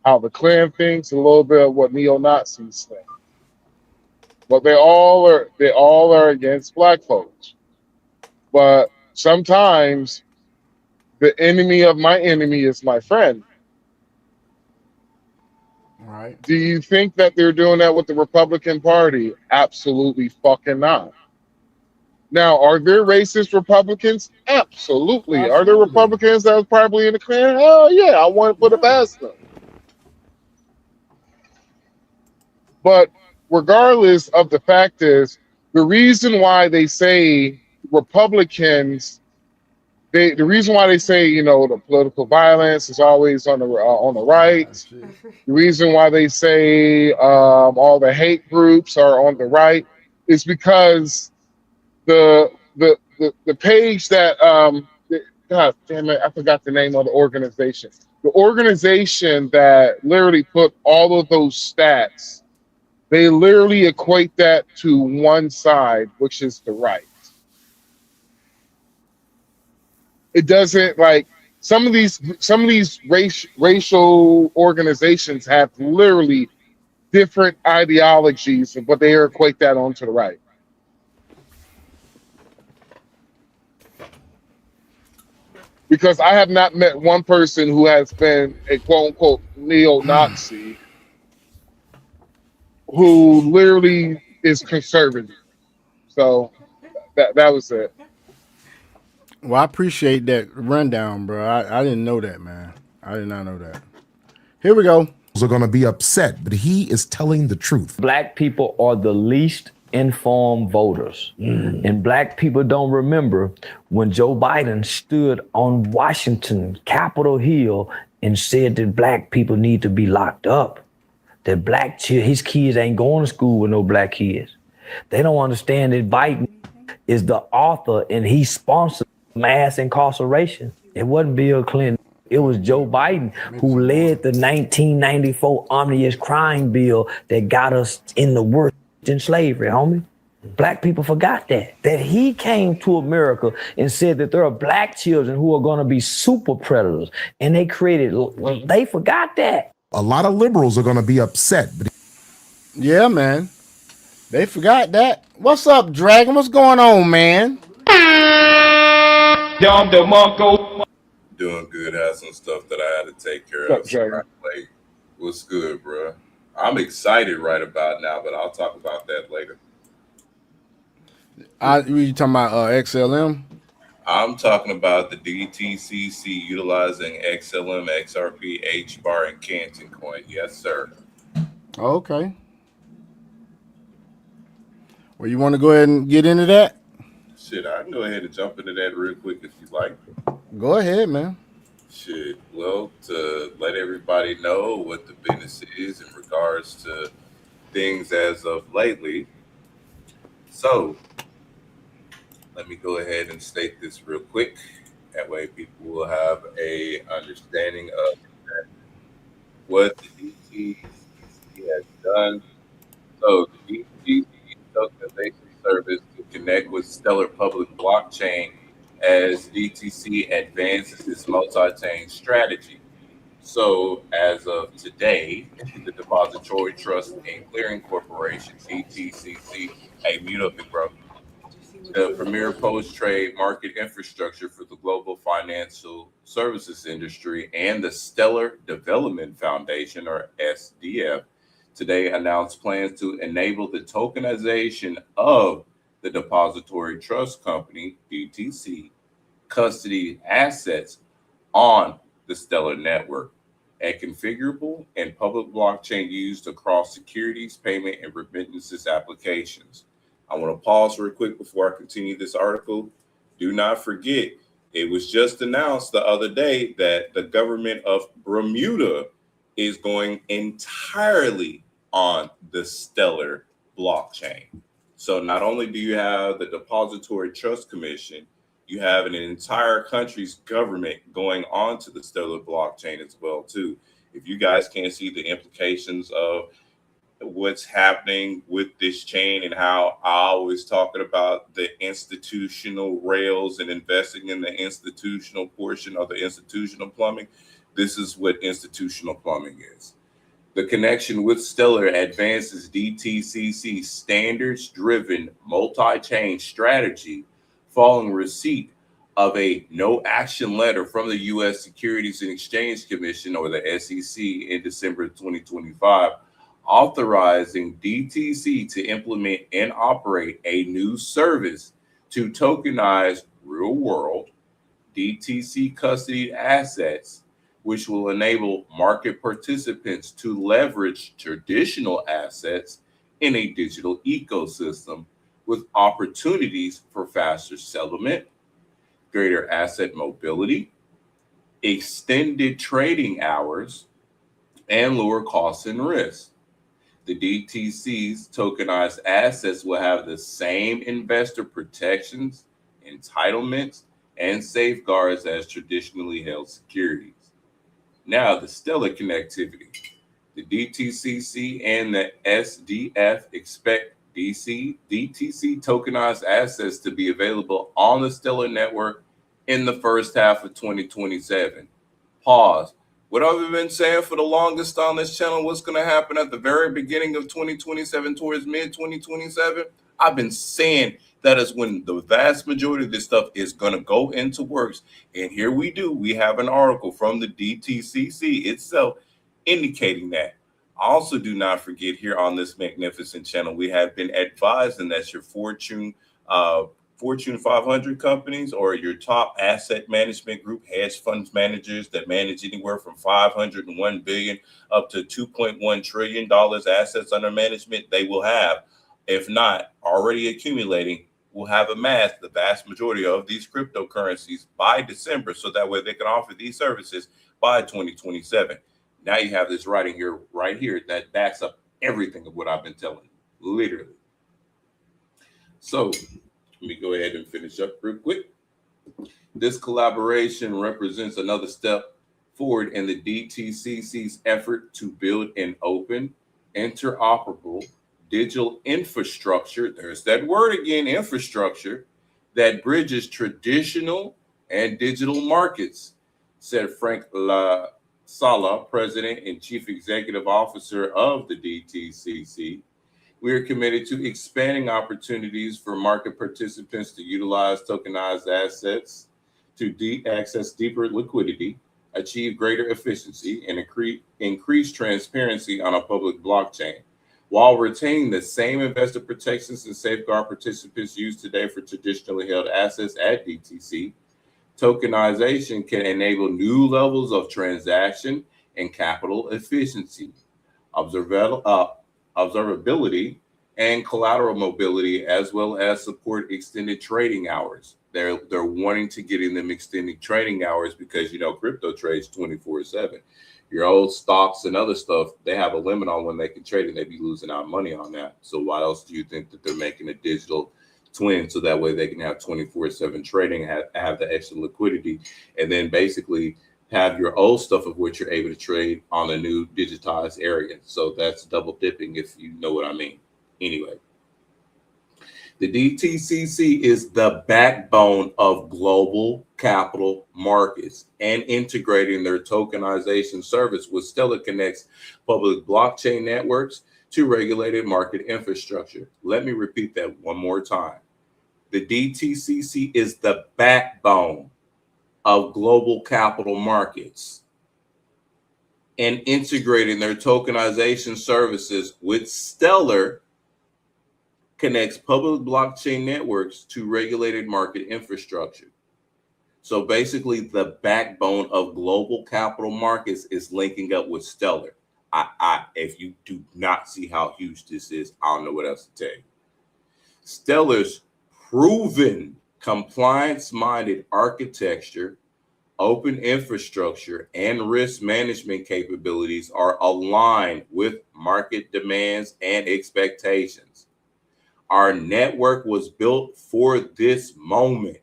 how the Klan thinks, a little bit of what neo-Nazis think. But they all are against black folks. But sometimes the enemy of my enemy is my friend. Right. Do you think that they're doing that with the Republican Party? Absolutely fucking not. Now, are there racist Republicans? Absolutely. Are there Republicans that was probably in the Klan? Oh yeah, I want to put it past them. But regardless of the fact is, the reason why they say Republicans, the reason why they say, the political violence is always on the right. The reason why they say all the hate groups are on the right is because the page that God damn it, I forgot the name of the organization. The organization that literally put all of those stats, they literally equate that to one side, which is the right. It doesn't, like, some of these racial organizations have literally different ideologies, but they equate that onto the right. Because I have not met one person who has been a quote unquote neo-Nazi who literally is conservative. So that was it. Well, I appreciate that rundown, bro. I didn't know that, man. I did not know that. Here we go. Are going to be upset, but he is telling the truth. Black people are the least informed voters. And black people don't remember when Joe Biden stood on Washington, Capitol Hill, and said that black people need to be locked up. That his kids ain't going to school with no black kids. They don't understand that Biden is the author and he sponsored mass incarceration. It wasn't Bill Clinton. It was Joe Biden who led the 1994 omnibus crime bill that got us in the worst in slavery, homie. Black people forgot that he came to America and said that there are black children who are going to be super predators. And they forgot that. A lot of liberals are going to be upset. Yeah, man. They forgot that. What's up, Dragon? What's going on, man? Doing good. Had some stuff that I had to take care of. Like, what's good, bro? I'm excited right about now, but I'll talk about that later. You talking about XLM? I'm talking about the DTCC utilizing XLM, XRP, HBAR, and Canton coin. Yes, sir. Okay. Well, you want to go ahead and get into that? Shit, I can go ahead and jump into that real quick if you like. Go ahead, man. Shit. Well, to let everybody know what the business is in regards to things as of lately. So, let me go ahead and state this real quick. That way people will have a understanding of what the DTCC has done. So the DTCC tokenization service to connect with Stellar Public Blockchain as DTC advances its multi-chain strategy. So as of today, the Depository Trust and Clearing Corporation, DTCC, hey, mute up, big bro. The premier post-trade market infrastructure for the global financial services industry, and the Stellar Development Foundation, or SDF, today announced plans to enable the tokenization of the Depository Trust Company, DTC, custody assets on the Stellar network, a configurable and public blockchain used across securities, payment, and remittances applications. I want to pause real quick before I continue this article. Do not forget, it was just announced the other day that the government of Bermuda is going entirely on the Stellar blockchain. So not only do you have the Depository Trust Commission, you have an entire country's government going on to the Stellar blockchain as well, too. If you guys can't see the implications of what's happening with this chain and how I always talking about the institutional rails and investing in the institutional portion of the institutional plumbing, this is what institutional plumbing is. The connection with Stellar advances DTCC's standards-driven multi-chain strategy following receipt of a no-action letter from the U.S. Securities and Exchange Commission, or the SEC, in December 2025, authorizing DTC to implement and operate a new service to tokenize real-world DTC custodied assets, which will enable market participants to leverage traditional assets in a digital ecosystem with opportunities for faster settlement, greater asset mobility, extended trading hours, and lower costs and risks. The DTC's tokenized assets will have the same investor protections, entitlements, and safeguards as traditionally held securities. Now, the Stellar connectivity. The DTCC and the SDF expect DTC tokenized assets to be available on the Stellar network in the first half of 2027. Pause. What I've been saying for the longest on this channel, what's going to happen at the very beginning of 2027 towards mid-2027? I've been saying that is when the vast majority of this stuff is going to go into works. And here we do. We have an article from the DTCC itself indicating that. Also, do not forget, here on this magnificent channel, we have been advising that your Fortune 500 companies, or your top asset management group, hedge funds managers that manage anywhere from $501 billion up to $2.1 trillion assets under management, they will have if not already accumulating, will have amassed the vast majority of these cryptocurrencies by December, so that way they can offer these services by 2027. Now you have this writing here, right here, that backs up everything of what I've been telling you, literally. So let me go ahead and finish up real quick. This collaboration represents another step forward in the DTCC's effort to build an open, interoperable digital infrastructure. There's that word again, infrastructure, that bridges traditional and digital markets, said Frank La Sala, President and Chief Executive Officer of the DTCC. We are committed to expanding opportunities for market participants to utilize tokenized assets to access deeper liquidity, achieve greater efficiency, and increase transparency on a public blockchain, while retaining the same investor protections and safeguard participants use today for traditionally held assets at DTC. Tokenization can enable new levels of transaction and capital efficiency, observability, and collateral mobility, as well as support extended trading hours. They're wanting to get in them extended trading hours because, you know, crypto trades 24/7. Your old stocks and other stuff, they have a limit on when they can trade, and they be losing out money on that. So why else do you think that they're making a digital twin so that way they can have 24/7 trading, have the extra liquidity, and then basically have your old stuff of which you're able to trade on a new digitized area. So that's double dipping, if you know what I mean. Anyway, the DTCC is the backbone of global capital markets, and integrating their tokenization service with Stellar connects public blockchain networks to regulated market infrastructure. Let me repeat that one more time. The DTCC is the backbone of global capital markets, and integrating their tokenization services with Stellar connects public blockchain networks to regulated market infrastructure. So basically, the backbone of global capital markets is linking up with Stellar. If you do not see how huge this is, I don't know what else to tell you. Stellar's proven compliance-minded architecture, open infrastructure, and risk management capabilities are aligned with market demands and expectations. Our network was built for this moment.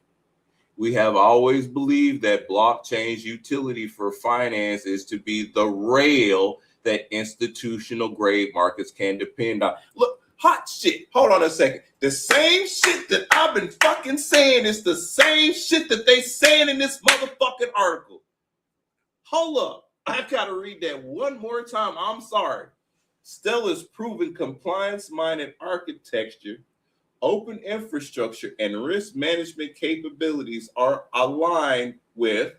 We have always believed that blockchain's utility for finance is to be the rail that institutional grade markets can depend on. Look, hot shit. Hold on a second. The same shit that I've been fucking saying is the same shit that they saying in this motherfucking article. Hold up. I've got to read that one more time. I'm sorry. Stellar's proven compliance-minded architecture, open infrastructure, and risk management capabilities are aligned with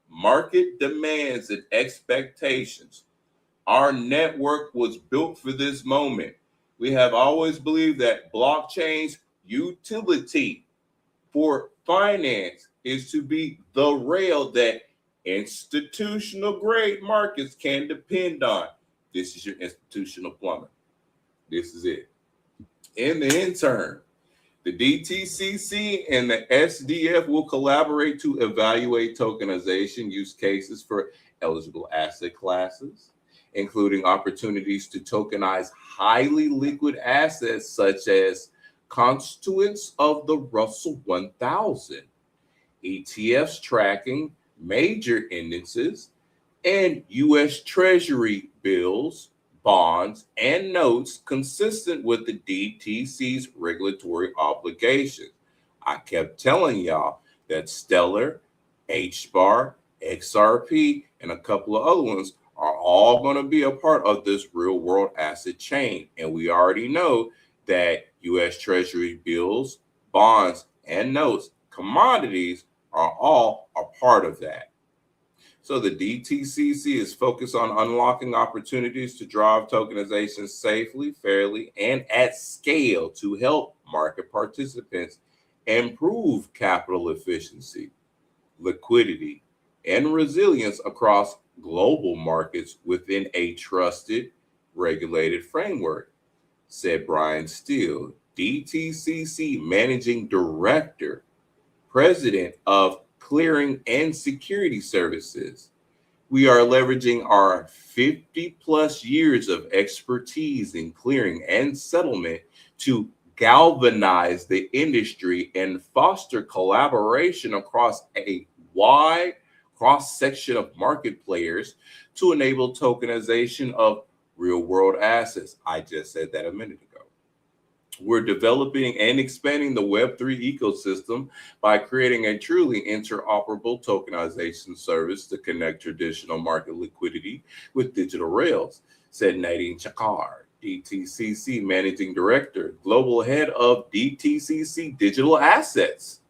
market demands and expectations. Our network was built for this moment. We have always believed that blockchain's utility for finance is to be the rail that institutional grade markets can depend on. This is your institutional plumber. This is it. In the intern, the DTCC and the SDF will collaborate to evaluate tokenization use cases for eligible asset classes, including opportunities to tokenize highly liquid assets such as constituents of the Russell 1000, ETFs tracking major indices, and U.S. Treasury bills, bonds, and notes consistent with the DTC's regulatory obligations. I kept telling y'all that Stellar, HBAR, XRP, and a couple of other ones are all going to be a part of this real world asset chain. And we already know that U.S. Treasury bills, bonds, and notes, commodities are all a part of that. So the DTCC is focused on unlocking opportunities to drive tokenization safely, fairly, and at scale to help market participants improve capital efficiency, liquidity, and resilience across global markets within a trusted, regulated framework. said Brian Steele, DTCC Managing Director, President of Clearing and Security Services. We are leveraging our 50 plus years of expertise in clearing and settlement to galvanize the industry and foster collaboration across a wide cross-section of market players to enable tokenization of real-world assets. I just said that a minute ago. We're developing and expanding the Web3 ecosystem by creating a truly interoperable tokenization service to connect traditional market liquidity with digital rails, said Nadine Chakar, DTCC Managing Director, Global Head of DTCC Digital Assets.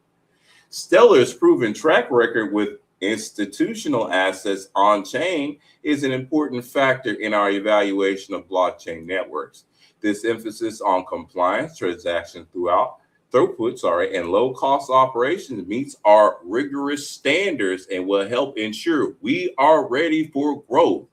Stellar's proven track record with institutional assets on-chain is an important factor in our evaluation of blockchain networks. This emphasis on compliance, transaction throughput, and low-cost operations meets our rigorous standards and will help ensure we are ready for growth.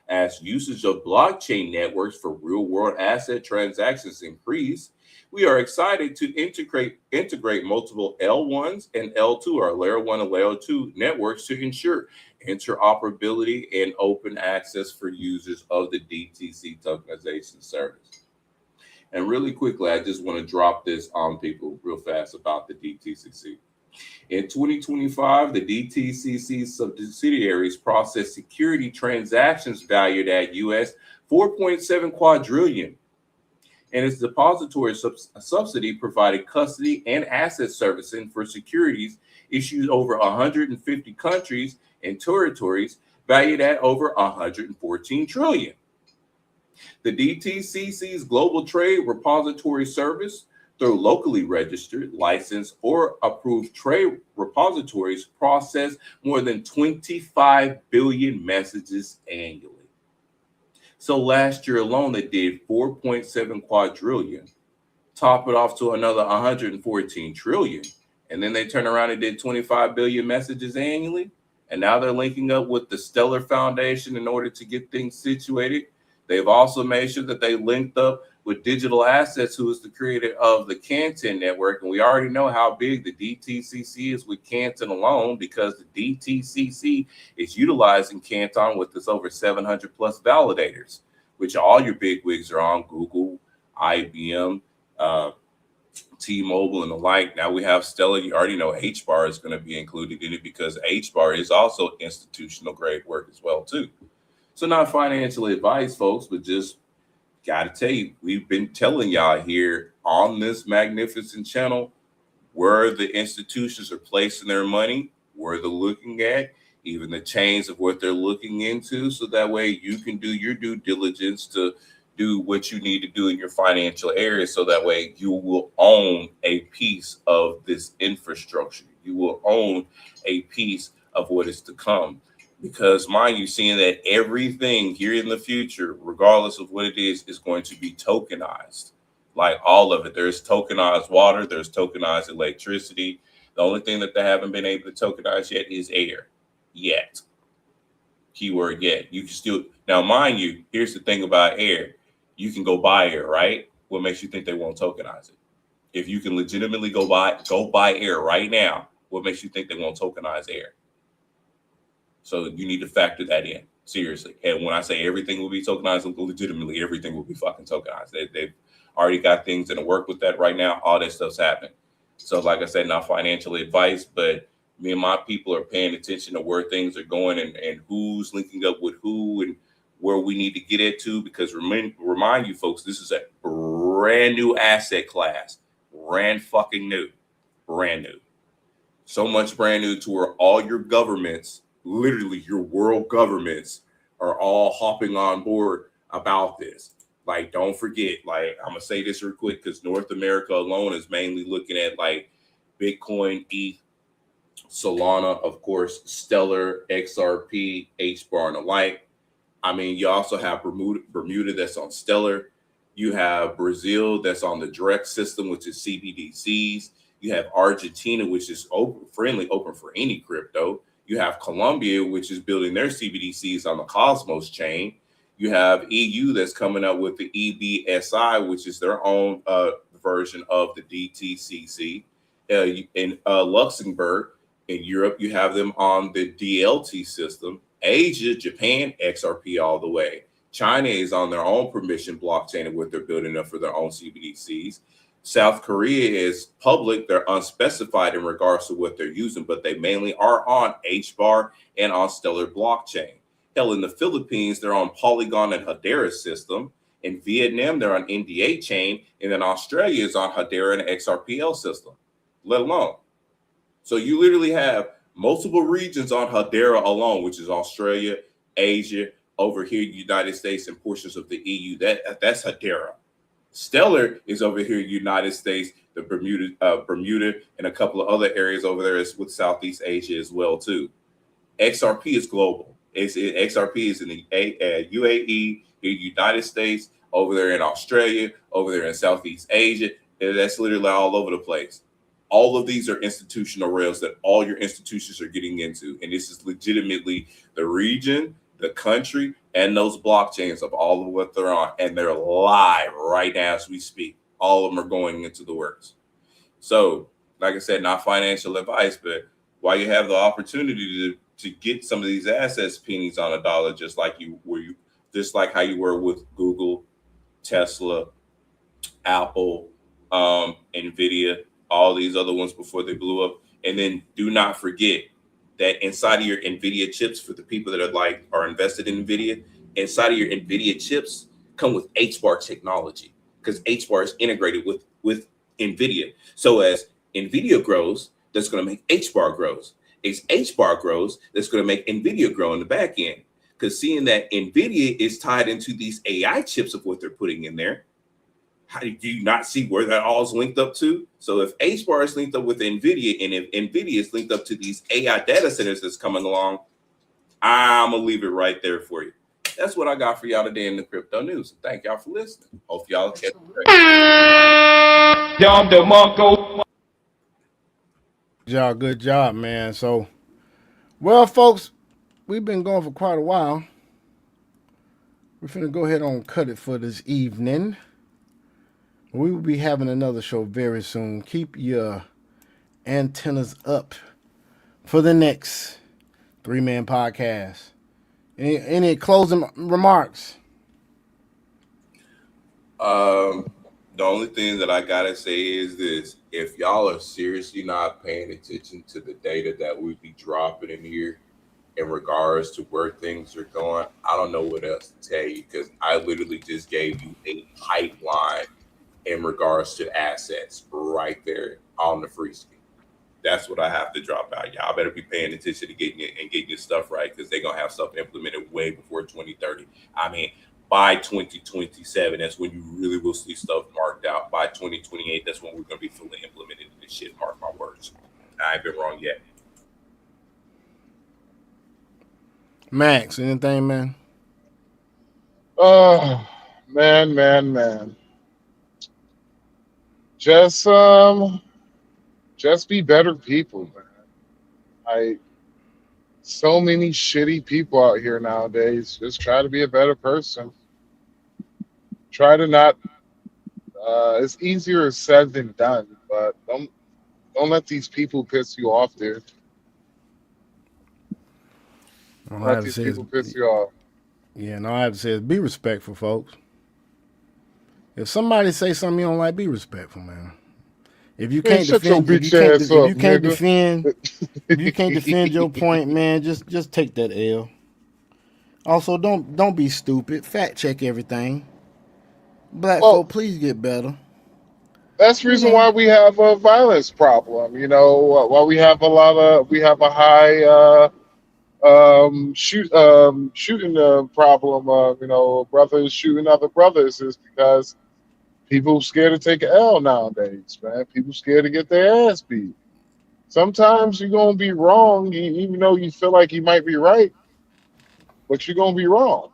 As usage of blockchain networks for real-world asset transactions increase, we are excited to integrate multiple L1s and L2, or Layer 1 and Layer 2 networks to ensure interoperability and open access for users of the DTC tokenization service. And really quickly, I just want to drop this on people real fast about the DTCC. In 2025, the DTCC subsidiaries processed security transactions valued at US 4.7 quadrillion. And its depository subsidy provided custody and asset servicing for securities issued over 150 countries and territories valued at over 114 trillion. The DTCC's Global Trade Repository Service, through locally registered, licensed, or approved trade repositories, process more than 25 billion messages annually. So last year alone, they did 4.7 quadrillion, top it off to another 114 trillion. And then they turn around and did 25 billion messages annually. And now they're linking up with the Stellar Foundation in order to get things situated. They've also made sure that they linked up with Digital Assets, who is the creator of the Canton Network. And we already know how big the DTCC is with Canton alone, because the DTCC is utilizing Canton with its over 700 plus validators, which all your big wigs are on: Google, IBM, T-Mobile, and the like. Now we have Stellar. You already know HBAR is going to be included in it, because HBAR is also institutional grade work as well too. So not financial advice, folks, but just got to tell you, we've been telling y'all here on this magnificent channel where the institutions are placing their money, where they're looking at, even the chains of what they're looking into, so that way you can do your due diligence to do what you need to do in your financial area, so that way you will own a piece of this infrastructure. You will own a piece of what is to come. Because, mind you, seeing that everything here in the future, regardless of what it is going to be tokenized. Like all of it. There's tokenized water. There's tokenized electricity. The only thing that they haven't been able to tokenize yet is air. Yet. Keyword yet. You can still, now mind you, here's the thing about air. You can go buy air, right? What makes you think they won't tokenize it? If you can legitimately go buy air right now, what makes you think they won't tokenize air? So you need to factor that in, seriously. And when I say everything will be tokenized, legitimately, everything will be fucking tokenized. They've already got things in the work with that right now. All that stuff's happening. So like I said, not financial advice, but me and my people are paying attention to where things are going and who's linking up with who and where we need to get it to. Because remind you folks, this is a brand new asset class. Brand fucking new. Brand new. So much brand new to where all your governments, literally your world governments, are all hopping on board about this. Like, don't forget, like, I'm gonna say this real quick, because North America alone is mainly looking at like Bitcoin, ETH, Solana, of course, Stellar, XRP, HBAR, and the like. I mean, you also have Bermuda that's on Stellar. You have Brazil that's on the direct system, which is CBDCs. You have Argentina, which is open for any crypto. You have Colombia, which is building their CBDCs on the Cosmos chain. You have EU that's coming up with the EBSI, which is their own version of the DTCC. In Luxembourg, in Europe, you have them on the DLT system. Asia, Japan, XRP all the way. China is on their own permission blockchain and what they're building up for their own CBDCs. South Korea is public. They're unspecified in regards to what they're using, but they mainly are on HBAR and on Stellar blockchain. Hell, in the Philippines, they're on Polygon and Hedera system. In Vietnam, they're on NDA chain. And then Australia is on Hedera and XRPL system, let alone. So you literally have multiple regions on Hedera alone, which is Australia, Asia, over here, United States, and portions of the EU. That's Hedera. Stellar is over here, United States, the Bermuda, and a couple of other areas over there with Southeast Asia as well too. XRP is global. XRP is in the UAE, the United States, over there in Australia, over there in Southeast Asia. And that's literally all over the place. All of these are institutional rails that all your institutions are getting into. And this is legitimately the region, the country, and those blockchains of all of what they're on. And they're live right now as we speak. All of them are going into the works. So, like I said, not financial advice, but while you have the opportunity to get some of these assets pennies on a dollar, just like how you were with Google, Tesla, Apple, Nvidia, all these other ones before they blew up. And then do not forget that inside of your Nvidia chips, for the people that are invested in Nvidia, inside of your Nvidia chips come with HBAR technology, because HBAR is integrated with Nvidia. So as Nvidia grows, that's going to make HBAR grows. As HBAR grows, that's going to make Nvidia grow in the back end. Because seeing that Nvidia is tied into these AI chips of what they're putting in there, how do you not see where that all is linked up to? So if HBAR is linked up with Nvidia, and if Nvidia is linked up to these AI data centers that's coming along, I'm gonna leave it right there for you. That's what I got for y'all today in the crypto news. Thank y'all for listening. Hope y'all catch it. Good job, man. So, well, folks, we've been going for quite a while. We're finna go ahead and cut it for this evening. We will be having another show very soon. Keep your antennas up for the next 3-Man podcast. Any closing remarks? The only thing that I gotta say is this: if y'all are seriously not paying attention to the data that we be dropping in here in regards to where things are going, I don't know what else to tell you, because I literally just gave you a pipeline in regards to assets right there on the free ski. That's what I have to drop out. Y'all better be paying attention to getting your stuff right, because they're gonna have stuff implemented way before 2030. I mean, by 2027, that's when you really will see stuff marked out. By 2028, that's when we're gonna be fully implemented in this shit. Mark my words. I ain't been wrong yet. Max, anything, man? Oh, man. Just be better people, man. So many shitty people out here nowadays. Just try to be a better person. Try to not. It's easier said than done, but don't let these people piss you off, dude. Don't let these people piss you off. Yeah, and all I have to say is be respectful, folks. If somebody say something you don't like, be respectful, man. If you can't defend, if you can't defend your point, man, just take that L. Also, don't be stupid. Fact check everything. Black folk, please get better. That's the reason why we have a violence problem. You know, why we have a high shooting problem. Brothers shooting other brothers is because people scared to take an L nowadays, man. People scared to get their ass beat. Sometimes you're gonna be wrong, even though you feel like you might be right, but you're gonna be wrong.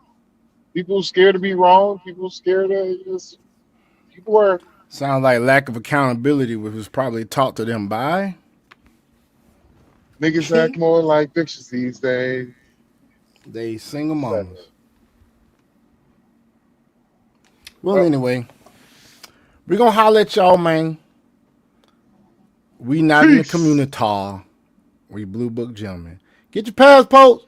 People scared to be wrong. People scared to just. People are. Sounds like lack of accountability, which was probably taught to them by. Niggas act more like bitches these days. They single moms. Well, anyway, we're going to holler at y'all, man. We not in the community. We Blue Book gentlemen. Get your passports.